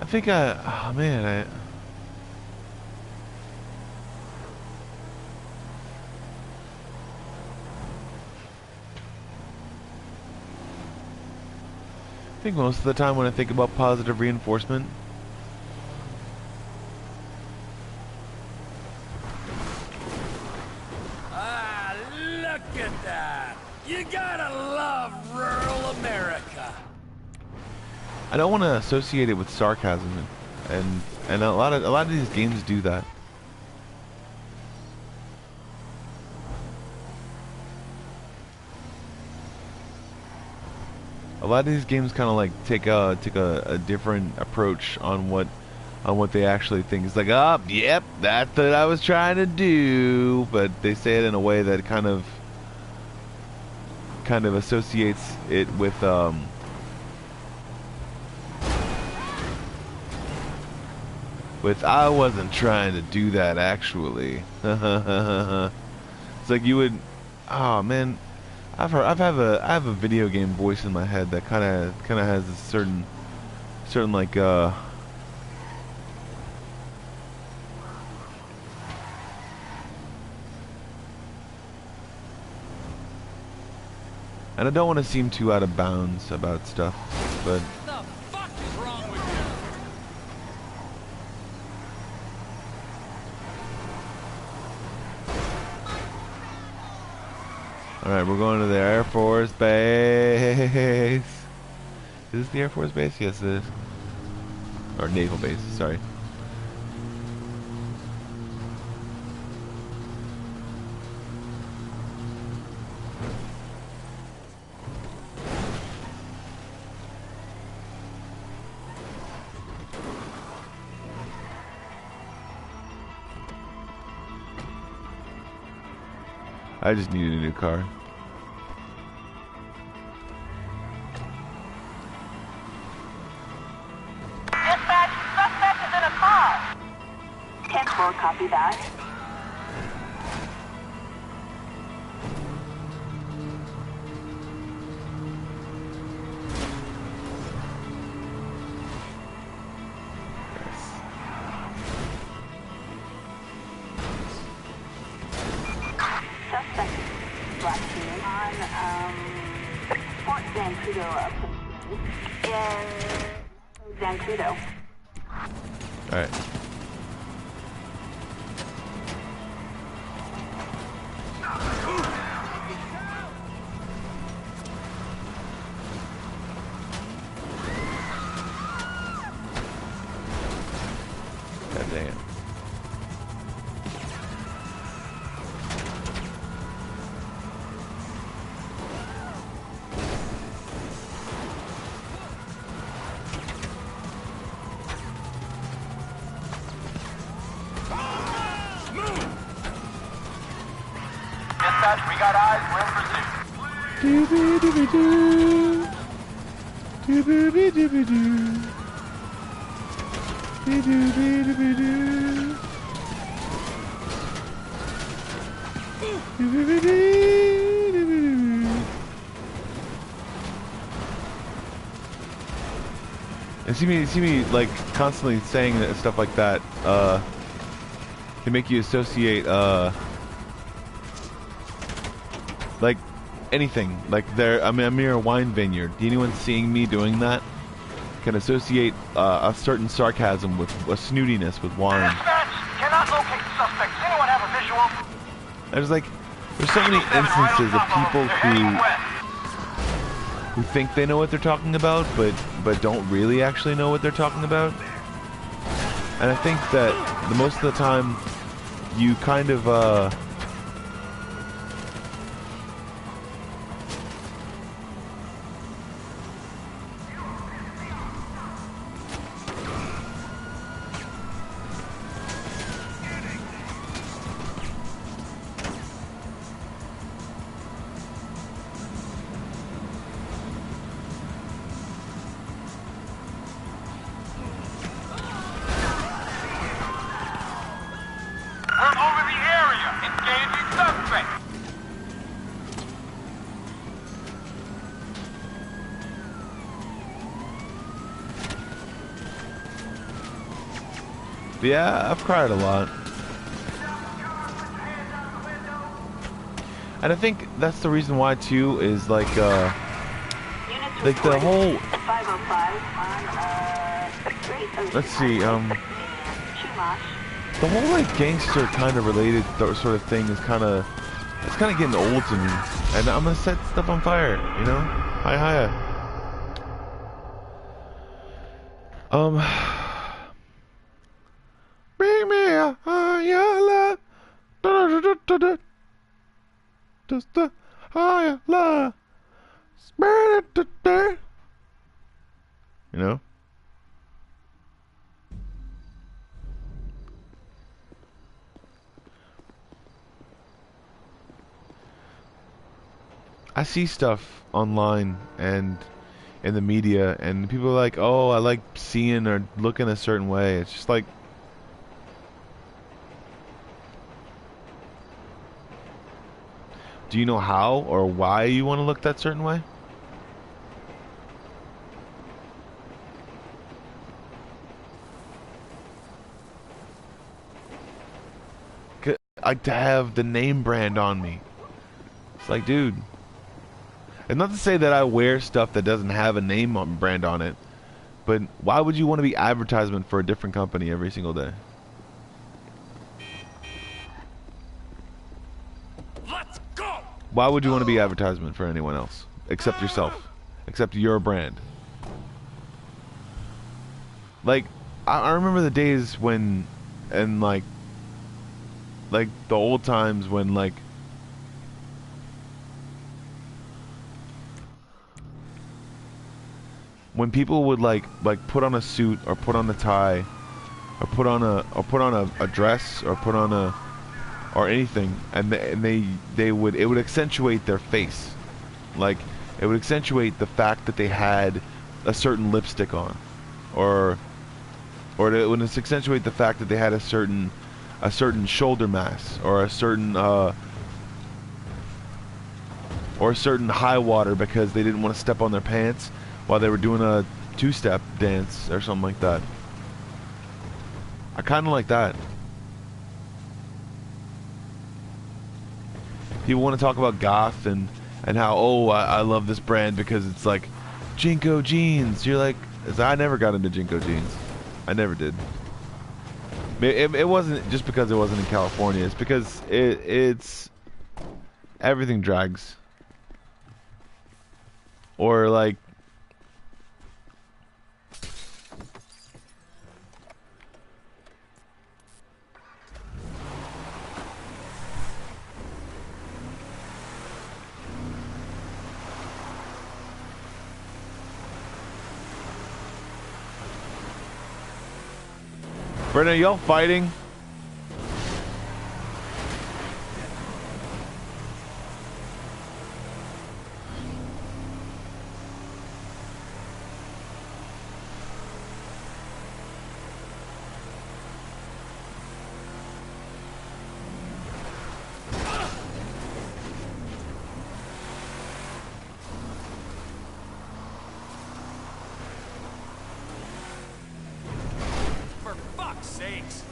I think oh man, I think most of the time when I think about positive reinforcement, Look at that! You gotta love rural America. I don't want to associate it with sarcasm, and a lot of these games do that. A lot of these games kind of like take a different approach on what they actually think. It's like, oh, yep, that's what I was trying to do, but they say it in a way that kind of associates it with I wasn't trying to do that actually. It's like you would, oh man, I have a video game voice in my head that kind of has a certain like and I don't want to seem too out of bounds about stuff, but The fuck is wrong with you? alright, we're going to the Air Force Base. Is this the Air Force Base? Yes, it is. Or Naval Base, sorry. I just needed a new car. Dispatch, suspect is in a car. 10-4, copy that. Suspect black team on Fort Zancudo in Zancudo. Alright. God dang it. Dispatch, we got eyes. We're in pursuit. And see me like constantly saying that stuff like that can make you associate like anything. Like I'm a mere wine vineyard. Anyone seeing me doing that can associate a certain sarcasm with a snootiness with wine. Dispatch, cannot locate the suspect. Does anyone have a visual? There's so many instances of people They're heading west. who think they know what they're talking about, but don't really actually know what they're talking about. And I think that the most of the time, you kind of Yeah, I've cried a lot. And I think that's the reason why too, is like the whole, 505 on street. let's see, the whole like gangster kind of related sort of thing is kind of, it's kind of getting old to me. And I'm gonna set stuff on fire, you know? Hiya. Bring me a higher love. Just a higher love. You know? I see stuff online and in the media, and people are like, oh, I like seeing or looking a certain way. It's just like, do you know how or why you want to look that certain way? I have the name brand on me. It's like, dude. And not to say that I wear stuff that doesn't have a name brand on it, but why would you want to be advertisement for a different company every single day? Let's go. Why would you want to be advertisement for anyone else except yourself, except your brand? Like, I remember the days when, and like the old times when like when people would like put on a suit or put on a tie or put on a dress or put on a or anything, and they would, it would accentuate their face, like it would accentuate the fact that they had a certain lipstick on, or it would accentuate the fact that they had a certain shoulder mass or a certain high water because they didn't want to step on their pants while they were doing a two-step dance or something like that. I kind of like that. People want to talk about goth and how, oh, I love this brand because it's like Jinko jeans. You're like, I never got into Jinko jeans. I never did. It wasn't just because it wasn't in California. It's because it's everything drags. Or like, Brennan, y'all fighting? For fuck's sakes.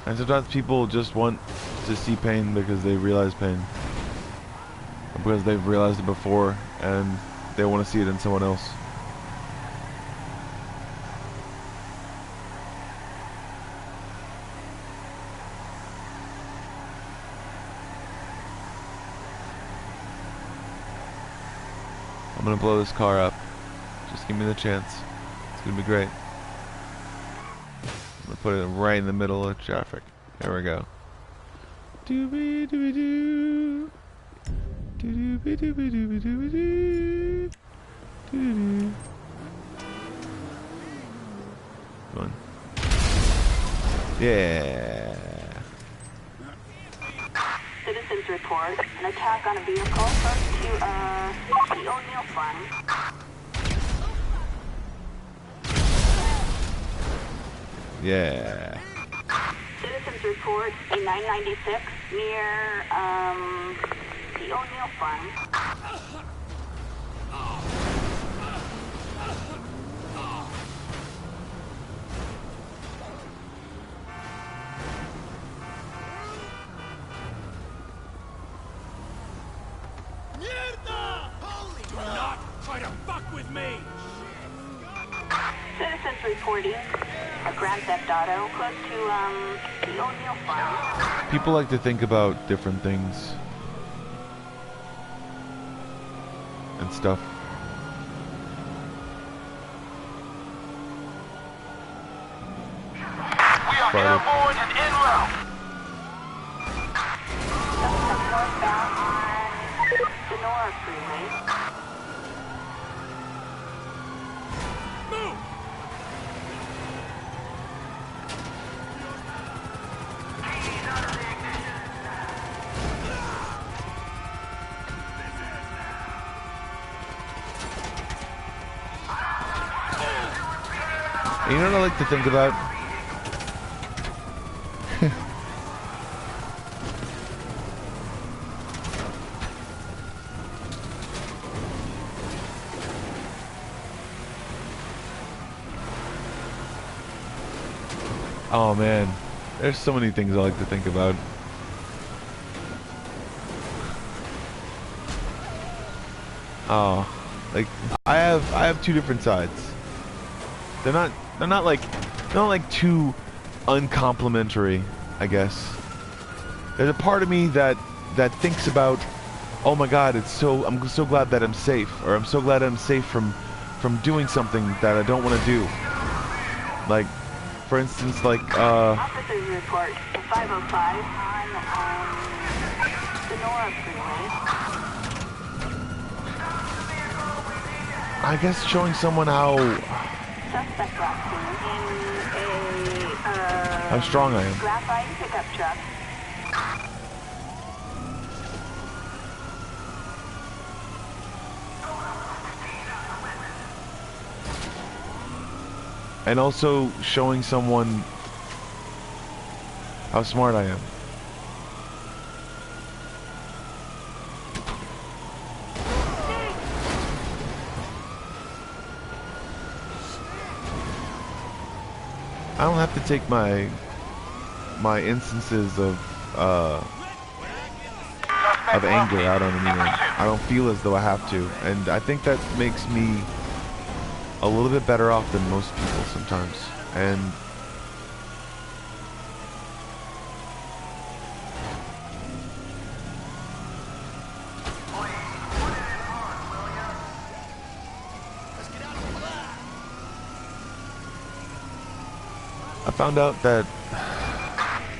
And sometimes people just want to see pain because they realize pain. Or because they've realized it before and they want to see it in someone else. I'm gonna blow this car up. Just give me the chance. It's gonna be great. I'm gonna put it right in the middle of traffic. There we go. Doobie doobie doo. Doobie doobie doobie doobie doo. Doo. Come on. Yeah. report an attack on a vehicle close to the O'Neill Farm. Yeah. Citizens report a 996 near the O'Neill Farm. Do not try to fuck with me! Citizens reporting a Grand Theft Auto close to the O'Neill Farm. People like to think about different things and stuff. We are airborne and en route. Suspect northbound on Sonora Freeway. Move! And you know what I like to think about? Oh man, there's so many things I like to think about. Oh, like I have two different sides. They're not like too uncomplimentary, I guess. There's a part of me that thinks about, oh my God, I'm so glad that I'm safe, or I'm so glad I'm safe from doing something that I don't want to do. Like, for instance, like Officers report a 505 on Sonora Freeway. I guess showing someone how Suspect last seen in a how strong I am. graphite pickup truck. And also showing someone how smart I am. I don't have to take my instances of anger out on anyone. I don't feel as though I have to, and I think that makes me a little bit better off than most people sometimes. And I found out that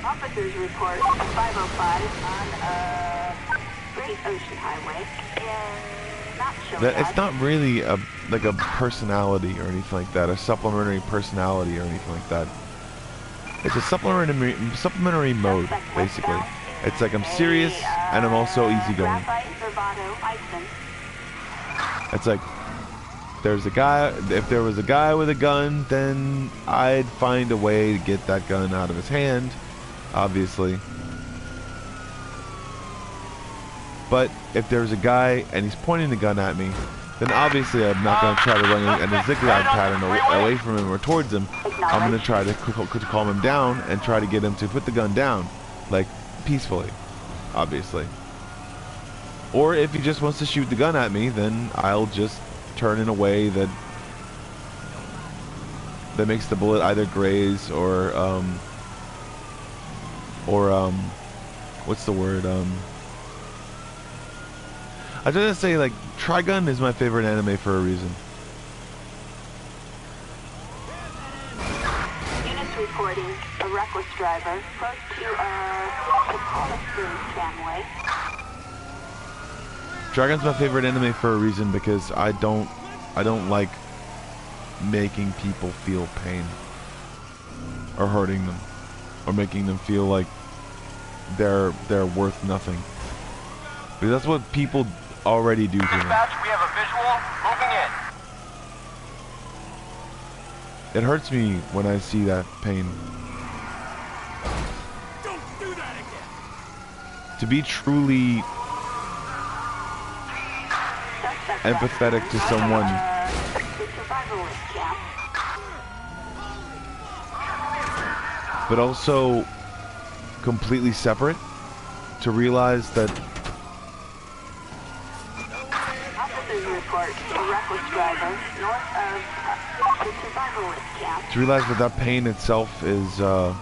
Officers report a 505 on Great Ocean Highway in not showing that it's us. not really a personality or anything like that, a supplementary personality or anything like that. It's a supplementary mode, basically. It's like I'm serious and I'm also easygoing. Graphite Bravado Ison. It's like if there was a guy with a gun, then I'd find a way to get that gun out of his hand, obviously. But if there's a guy and he's pointing the gun at me, then obviously I'm not going to try to run in a zigzag pattern away from him or towards him. I'm going to try to calm him down and try to get him to put the gun down, like, peacefully, obviously. Or if he just wants to shoot the gun at me, then I'll just turn in a way that makes the bullet either graze or what's the word? I was gonna say, like, Trigun is my favorite anime for a reason. Units reporting a reckless driver close to the Paula Springs tramway. Trigun's my favorite anime for a reason because I don't like making people feel pain or hurting them or making them feel like they're worth nothing. Because that's what people already do to me. Dispatch, we have a visual. Moving in. It hurts me when I see that pain. Don't do that again. To be truly empathetic to someone, but also completely separate, to realize that Officers report a reckless driver north of the survivalist camp. to realize that that pain itself is You're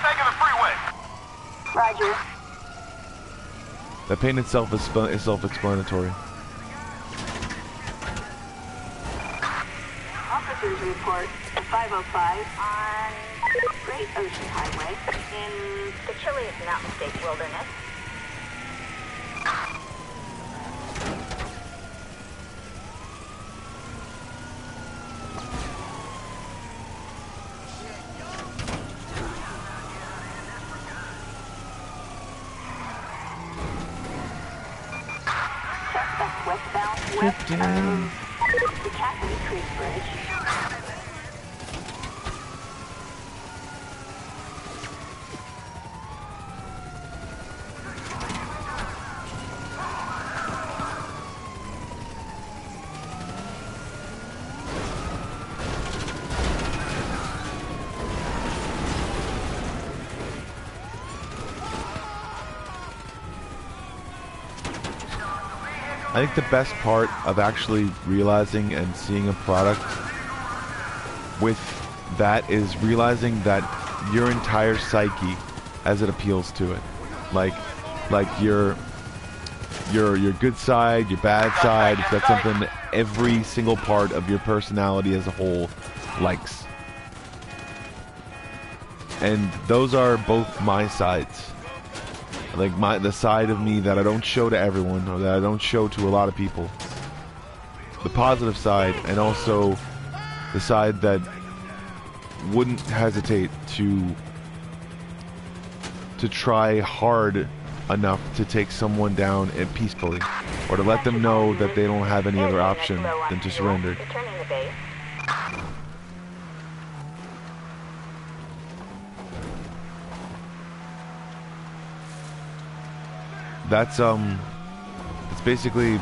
taking the freeway. Roger. that pain itself is self-explanatory. Officers report a 505 on Great Ocean Highway in the Chile's Mountain State Wilderness. Suspect westbound west of the Cassidy Creek Bridge. I think the best part of actually realizing and seeing a product with that is realizing that your entire psyche as it appeals to it. Like your good side, your bad side, if that's something that every single part of your personality as a whole likes. And those are both my sides. Like the side of me that I don't show to everyone, or that I don't show to a lot of people. The positive side, and also the side that wouldn't hesitate to try hard enough to take someone down peacefully, or to let them know that they don't have any other option than to surrender. Returning to base. That's it's basically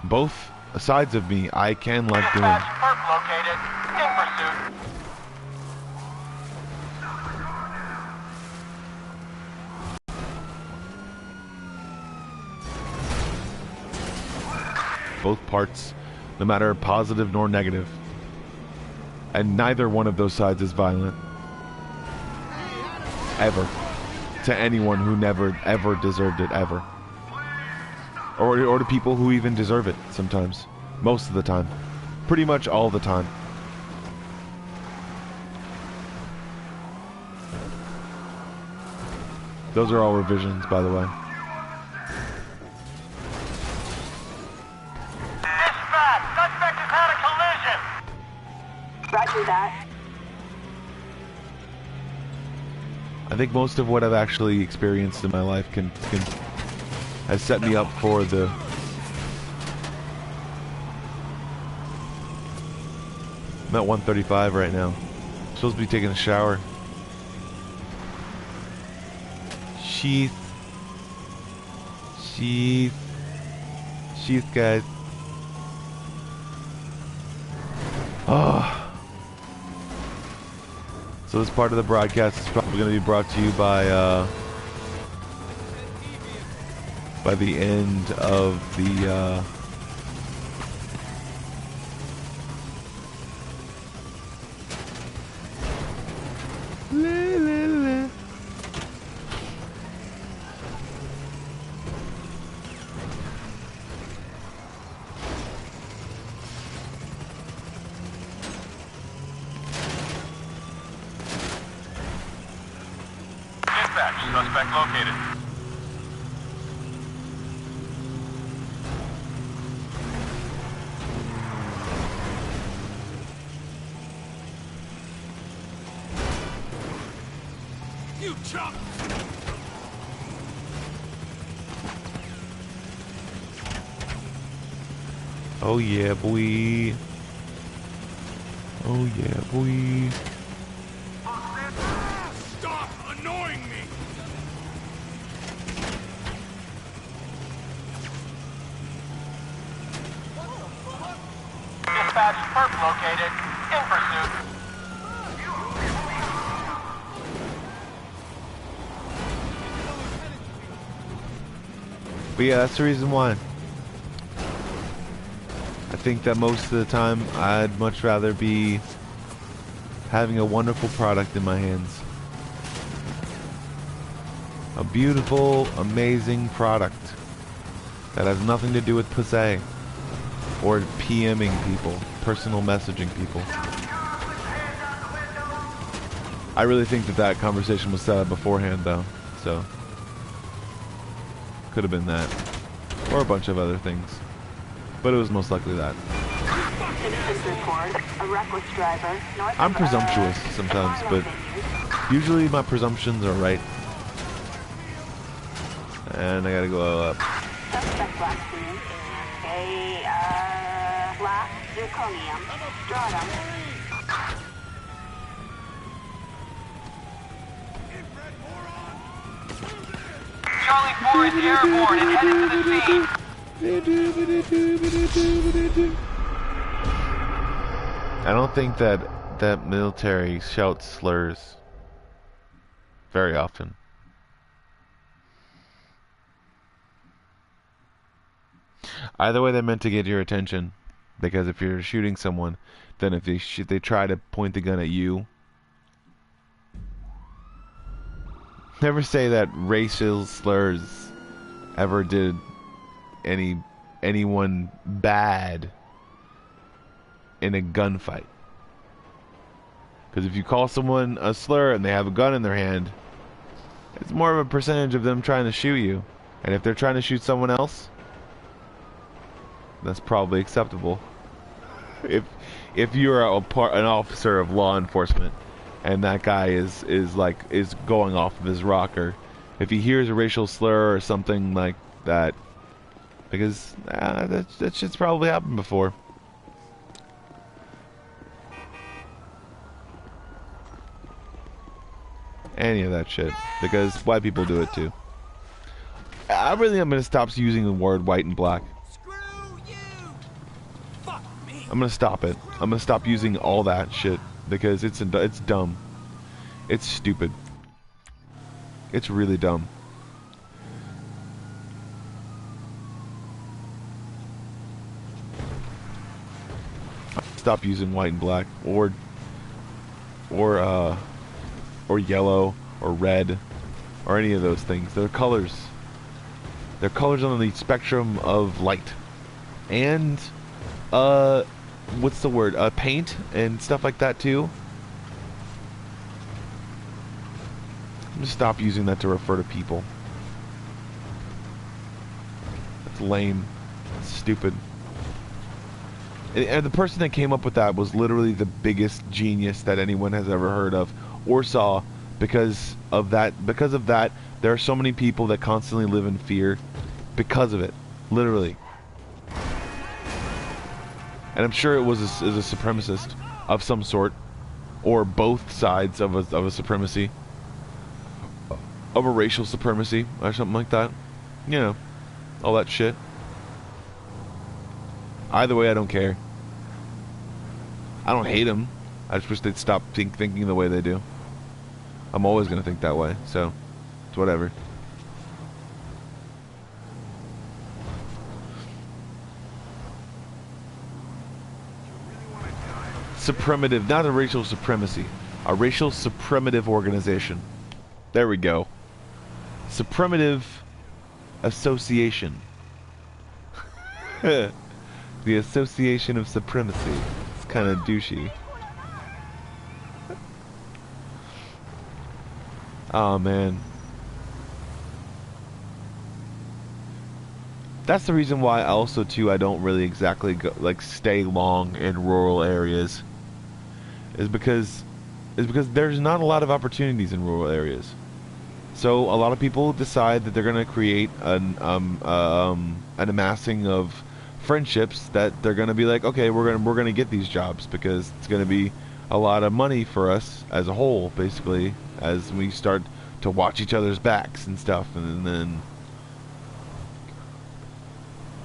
both sides of me I can like doing. Dispatch, perp located. In pursuit. Both parts, no matter positive nor negative. And neither one of those sides is violent. Ever. To anyone who never, ever deserved it, ever. Or to people who even deserve it, sometimes. Most of the time. Pretty much all the time. Those are all revisions, by the way. Dispatch, suspect has had a collision. Roger that. I think most of what I've actually experienced in my life has set me up for the... I'm at 135 right now. I'm supposed to be taking a shower. Sheath, guys. Oh. So this part of the broadcast is probably going to be brought to you by the end of the Dispatch, suspect located. You chump! Oh yeah, boy. Oh yeah, boy. Stop annoying me! Dispatch, perp located. In pursuit. But yeah, that's the reason why. I think that most of the time I'd much rather be having a wonderful product in my hands. A beautiful, amazing product that has nothing to do with pussy or PMing people, personal messaging people. I really think that that conversation was set up beforehand though, so could have been that or a bunch of other things, but it was most likely that. Citizens report a reckless driver north I'm of, presumptuous sometimes, but usually my presumptions are right. And I gotta go up. Suspect last seen in a black zirconium stratum. Charlie 4 is airborne and headed to the scene. I don't think that military shouts slurs very often. Either way, they're meant to get your attention, because if you're shooting someone, then if they try to point the gun at you, never say that racial slurs ever did anyone bad in a gunfight. Because if you call someone a slur and they have a gun in their hand, it's more of a percentage of them trying to shoot you. And if they're trying to shoot someone else, that's probably acceptable. If you're an officer of law enforcement and that guy is going off of his rocker, if he hears a racial slur or something like that, because that shit's probably happened before. Any of that shit, because white people do it too. I really am gonna stop using the word white and black. Screw you! Fuck me! I'm gonna stop it. I'm gonna stop using all that shit because it's dumb. It's stupid. It's really dumb. Stop using white and black or yellow or red or any of those things. They're colors. They're colors on the spectrum of light. And what's the word? Paint and stuff like that too. I'm gonna stop using that to refer to people. That's lame. That's stupid. And the person that came up with that was literally the biggest genius that anyone has ever heard of or saw. Because of that, there are so many people that constantly live in fear because of it, literally. And I'm sure it was a supremacist of some sort, or both sides of a supremacy, of a racial supremacy or something like that. You know, all that shit. Either way, I don't care. I don't hate them. I just wish they'd stop thinking the way they do. I'm always going to think that way, so it's whatever. Supremative, not a racial supremacy. A racial supremative organization. There we go. Supremative association. The Association of Supremacy. It's kind of douchey. Oh man. That's the reason why also too I don't really exactly stay long in rural areas. Is because there's not a lot of opportunities in rural areas. So a lot of people decide that they're going to create an amassing of friendships that they're gonna be like, okay, we're gonna get these jobs because it's gonna be a lot of money for us as a whole, basically, as we start to watch each other's backs and stuff, and then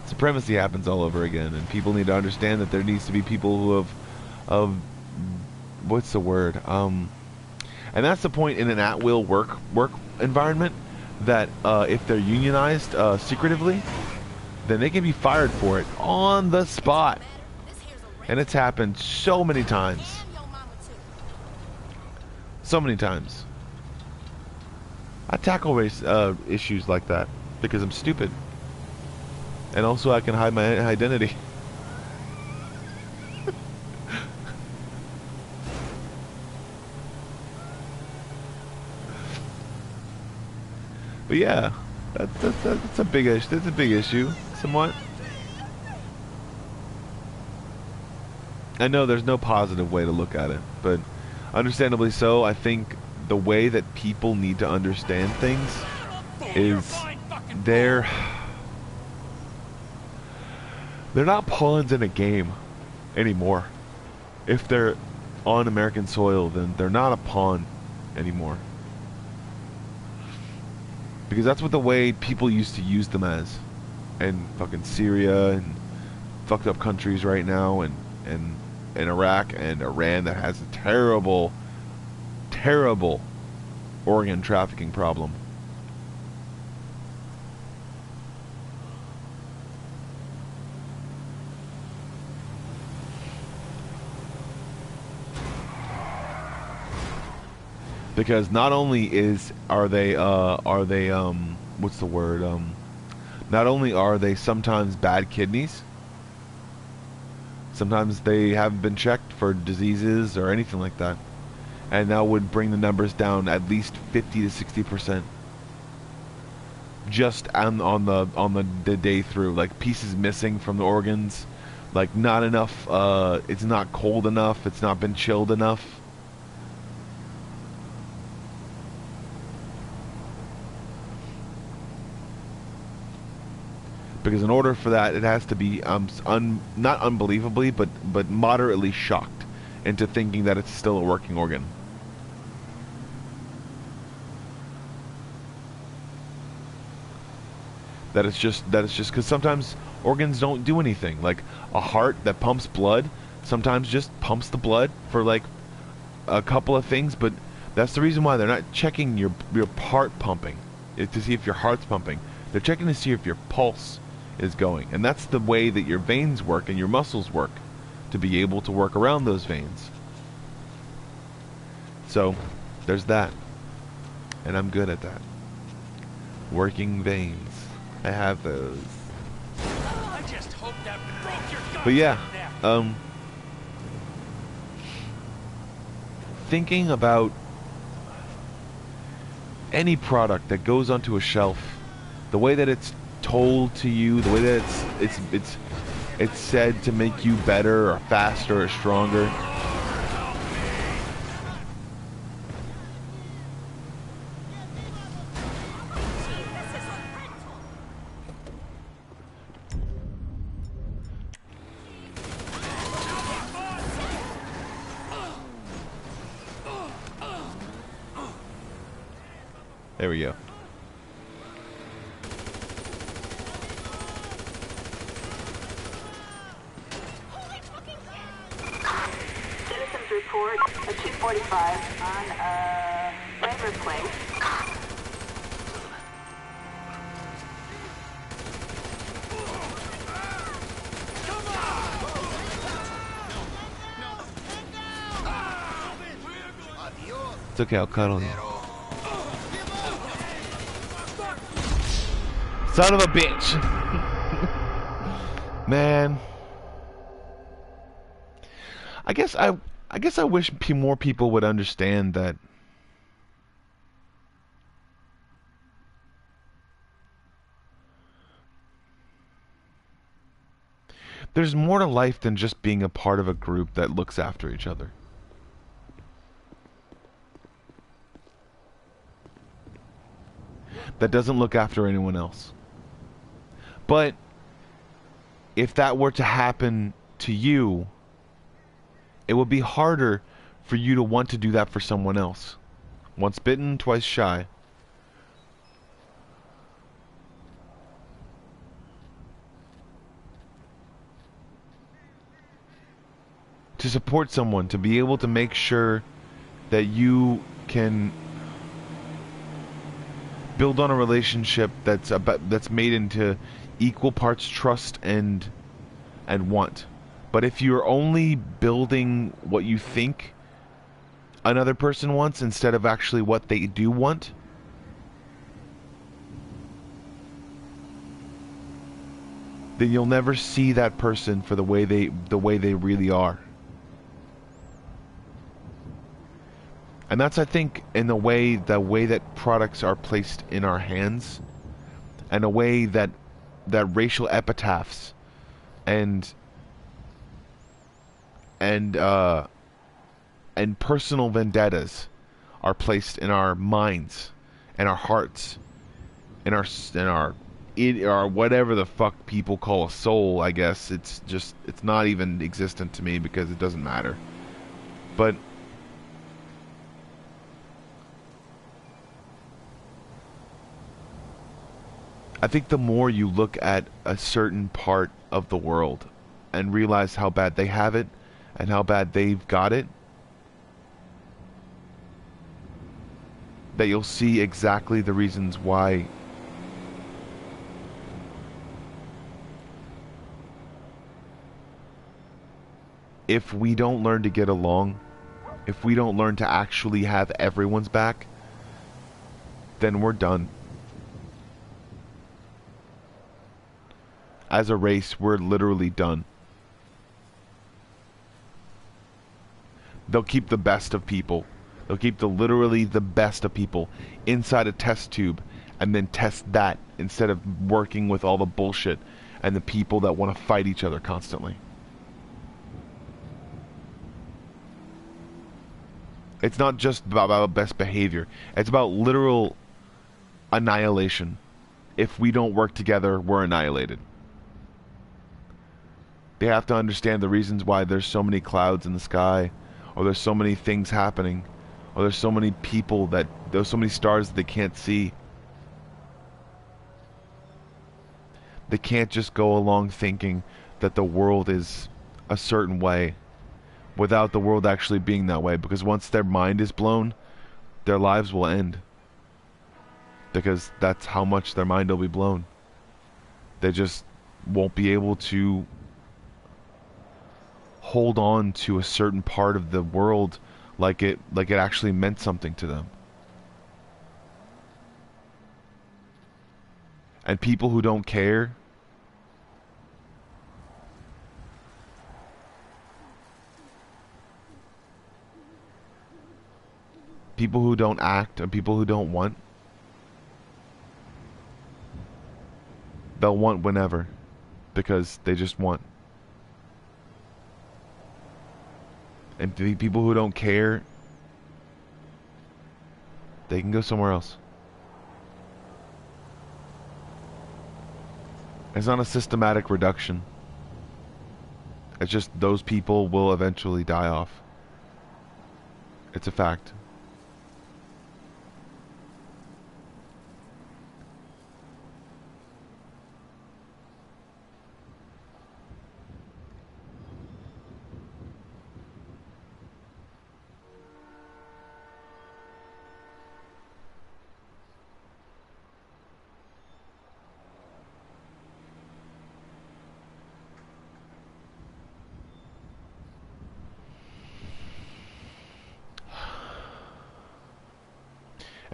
supremacy happens all over again, and people need to understand that there needs to be people who have, what's the word, and that's the point in an at-will work environment, that if they're unionized secretively, then they can be fired for it on the spot. And it's happened so many times. So many times. I tackle race issues like that because I'm stupid. And also I can hide my identity. But yeah, that's a big issue. That's a big issue, somewhat. I know there's no positive way to look at it, but understandably so. I think the way that people need to understand things is they're not pawns in a game anymore. If they're on American soil, then they're not a pawn anymore. Because that's what the way people used to use them as. In fucking Syria and fucked up countries right now, and Iraq and Iran that has a terrible, terrible organ trafficking problem. Because not only are they what's the word, not only are they sometimes bad kidneys, sometimes they haven't been checked for diseases or anything like that, and that would bring the numbers down at least 50 to 60%. Just on the day through, like pieces missing from the organs, like not enough. It's not cold enough. It's not been chilled enough. Because in order for that, it has to be not unbelievably, but moderately shocked into thinking that it's still a working organ. That it's just because sometimes organs don't do anything. Like a heart that pumps blood sometimes just pumps the blood for like a couple of things, but that's the reason why they're not checking your heart pumping to see if your heart's pumping. They're checking to see if your pulse is going, and that's the way that your veins work and your muscles work, to be able to work around those veins. So there's that, and I'm good at that. Working veins, I have those. I just hope that broke your But yeah, neck. Thinking about any product that goes onto a shelf, the way that it's told to you, the way that it's said to make you better or faster or stronger. There we go. Citizens report a 245 on Redwood Place. It's okay, I'll cuddle you. Son of a bitch! Man. I guess I wish more people would understand that there's more to life than just being a part of a group that looks after each other. That doesn't look after anyone else. But if that were to happen to you, it would be harder for you to want to do that for someone else. Once bitten, twice shy. To support someone, to be able to make sure that you can build on a relationship that's made into equal parts trust and want. But if you're only building what you think another person wants instead of actually what they do want, then you'll never see that person for the way they really are. And that's, I think, in the way that products are placed in our hands, and a way that racial epitaphs and personal vendettas are placed in our minds, and our hearts, in our whatever the fuck people call a soul. I guess it's not even existent to me because it doesn't matter. But I think the more you look at a certain part of the world and realize how bad they have it and how bad they've got it, that you'll see exactly the reasons why if we don't learn to get along, if we don't learn to actually have everyone's back, then we're done. As a race, we're literally done. They'll keep the best of people. They'll keep literally the best of people inside a test tube and then test that instead of working with all the bullshit and the people that want to fight each other constantly. It's not just about best behavior. It's about literal annihilation. If we don't work together, we're annihilated. They have to understand the reasons why there's so many clouds in the sky, or there's so many things happening, or there's so many people there's so many stars that they can't see. They can't just go along thinking that the world is a certain way without the world actually being that way, because once their mind is blown, their lives will end. Because that's how much their mind will be blown. They just won't be able to hold on to a certain part of the world like it actually meant something to them. And people who don't care, people who don't act, and people who don't want, they'll want whenever, because they just want. And the people who don't care, they can go somewhere else. It's not a systematic reduction. It's just those people will eventually die off. It's a fact.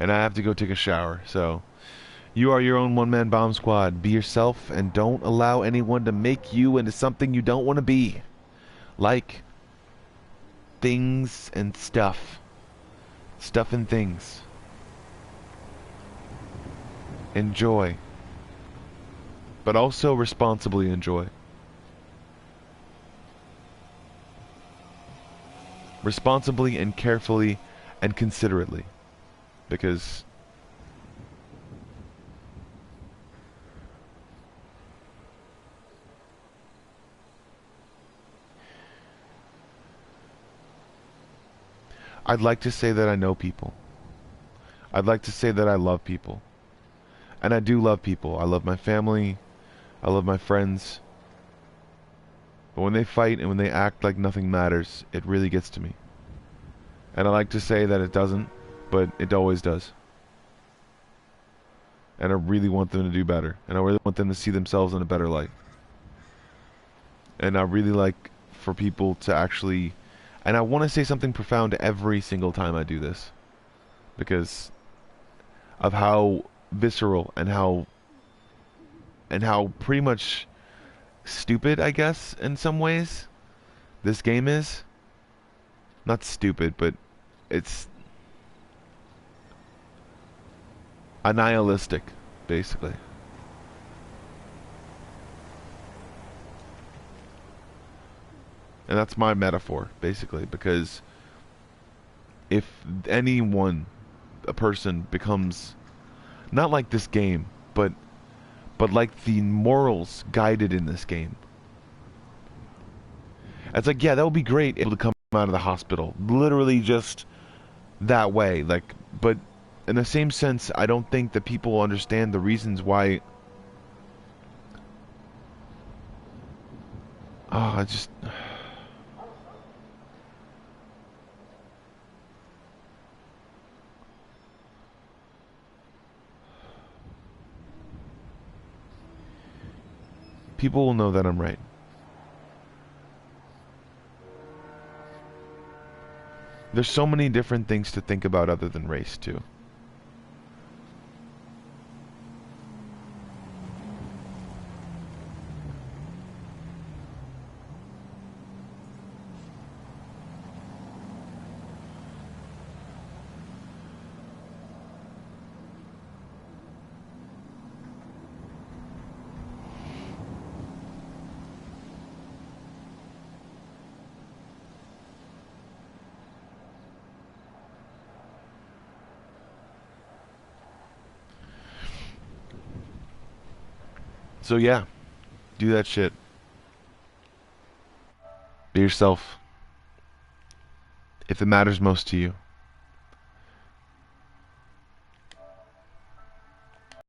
And I have to go take a shower, so you are your own one-man bomb squad. Be yourself and don't allow anyone to make you into something you don't want to be. Like things and stuff. Stuff and things. Enjoy. But also responsibly enjoy. Responsibly and carefully and considerately. Because I'd like to say that I know people. I'd like to say that I love people. And I do love people. I love my family. I love my friends. But when they fight and when they act like nothing matters, it really gets to me. And I like to say that it doesn't, but it always does. And I really want them to do better. And I really want them to see themselves in a better light. And I really like for people to actually... And I want to say something profound every single time I do this. Because of how visceral and how pretty much stupid, I guess, in some ways, this game is. Not stupid, but it's nihilistic, basically. And that's my metaphor, basically, because if anyone, a person, becomes not like this game, but like the morals guided in this game. It's like, yeah, that would be great, able to come out of the hospital, literally just that way. Like, but in the same sense, I don't think that people understand the reasons why. Oh, I just. People will know that I'm right. There's so many different things to think about other than race, too. So yeah, do that shit. Be yourself. If it matters most to you.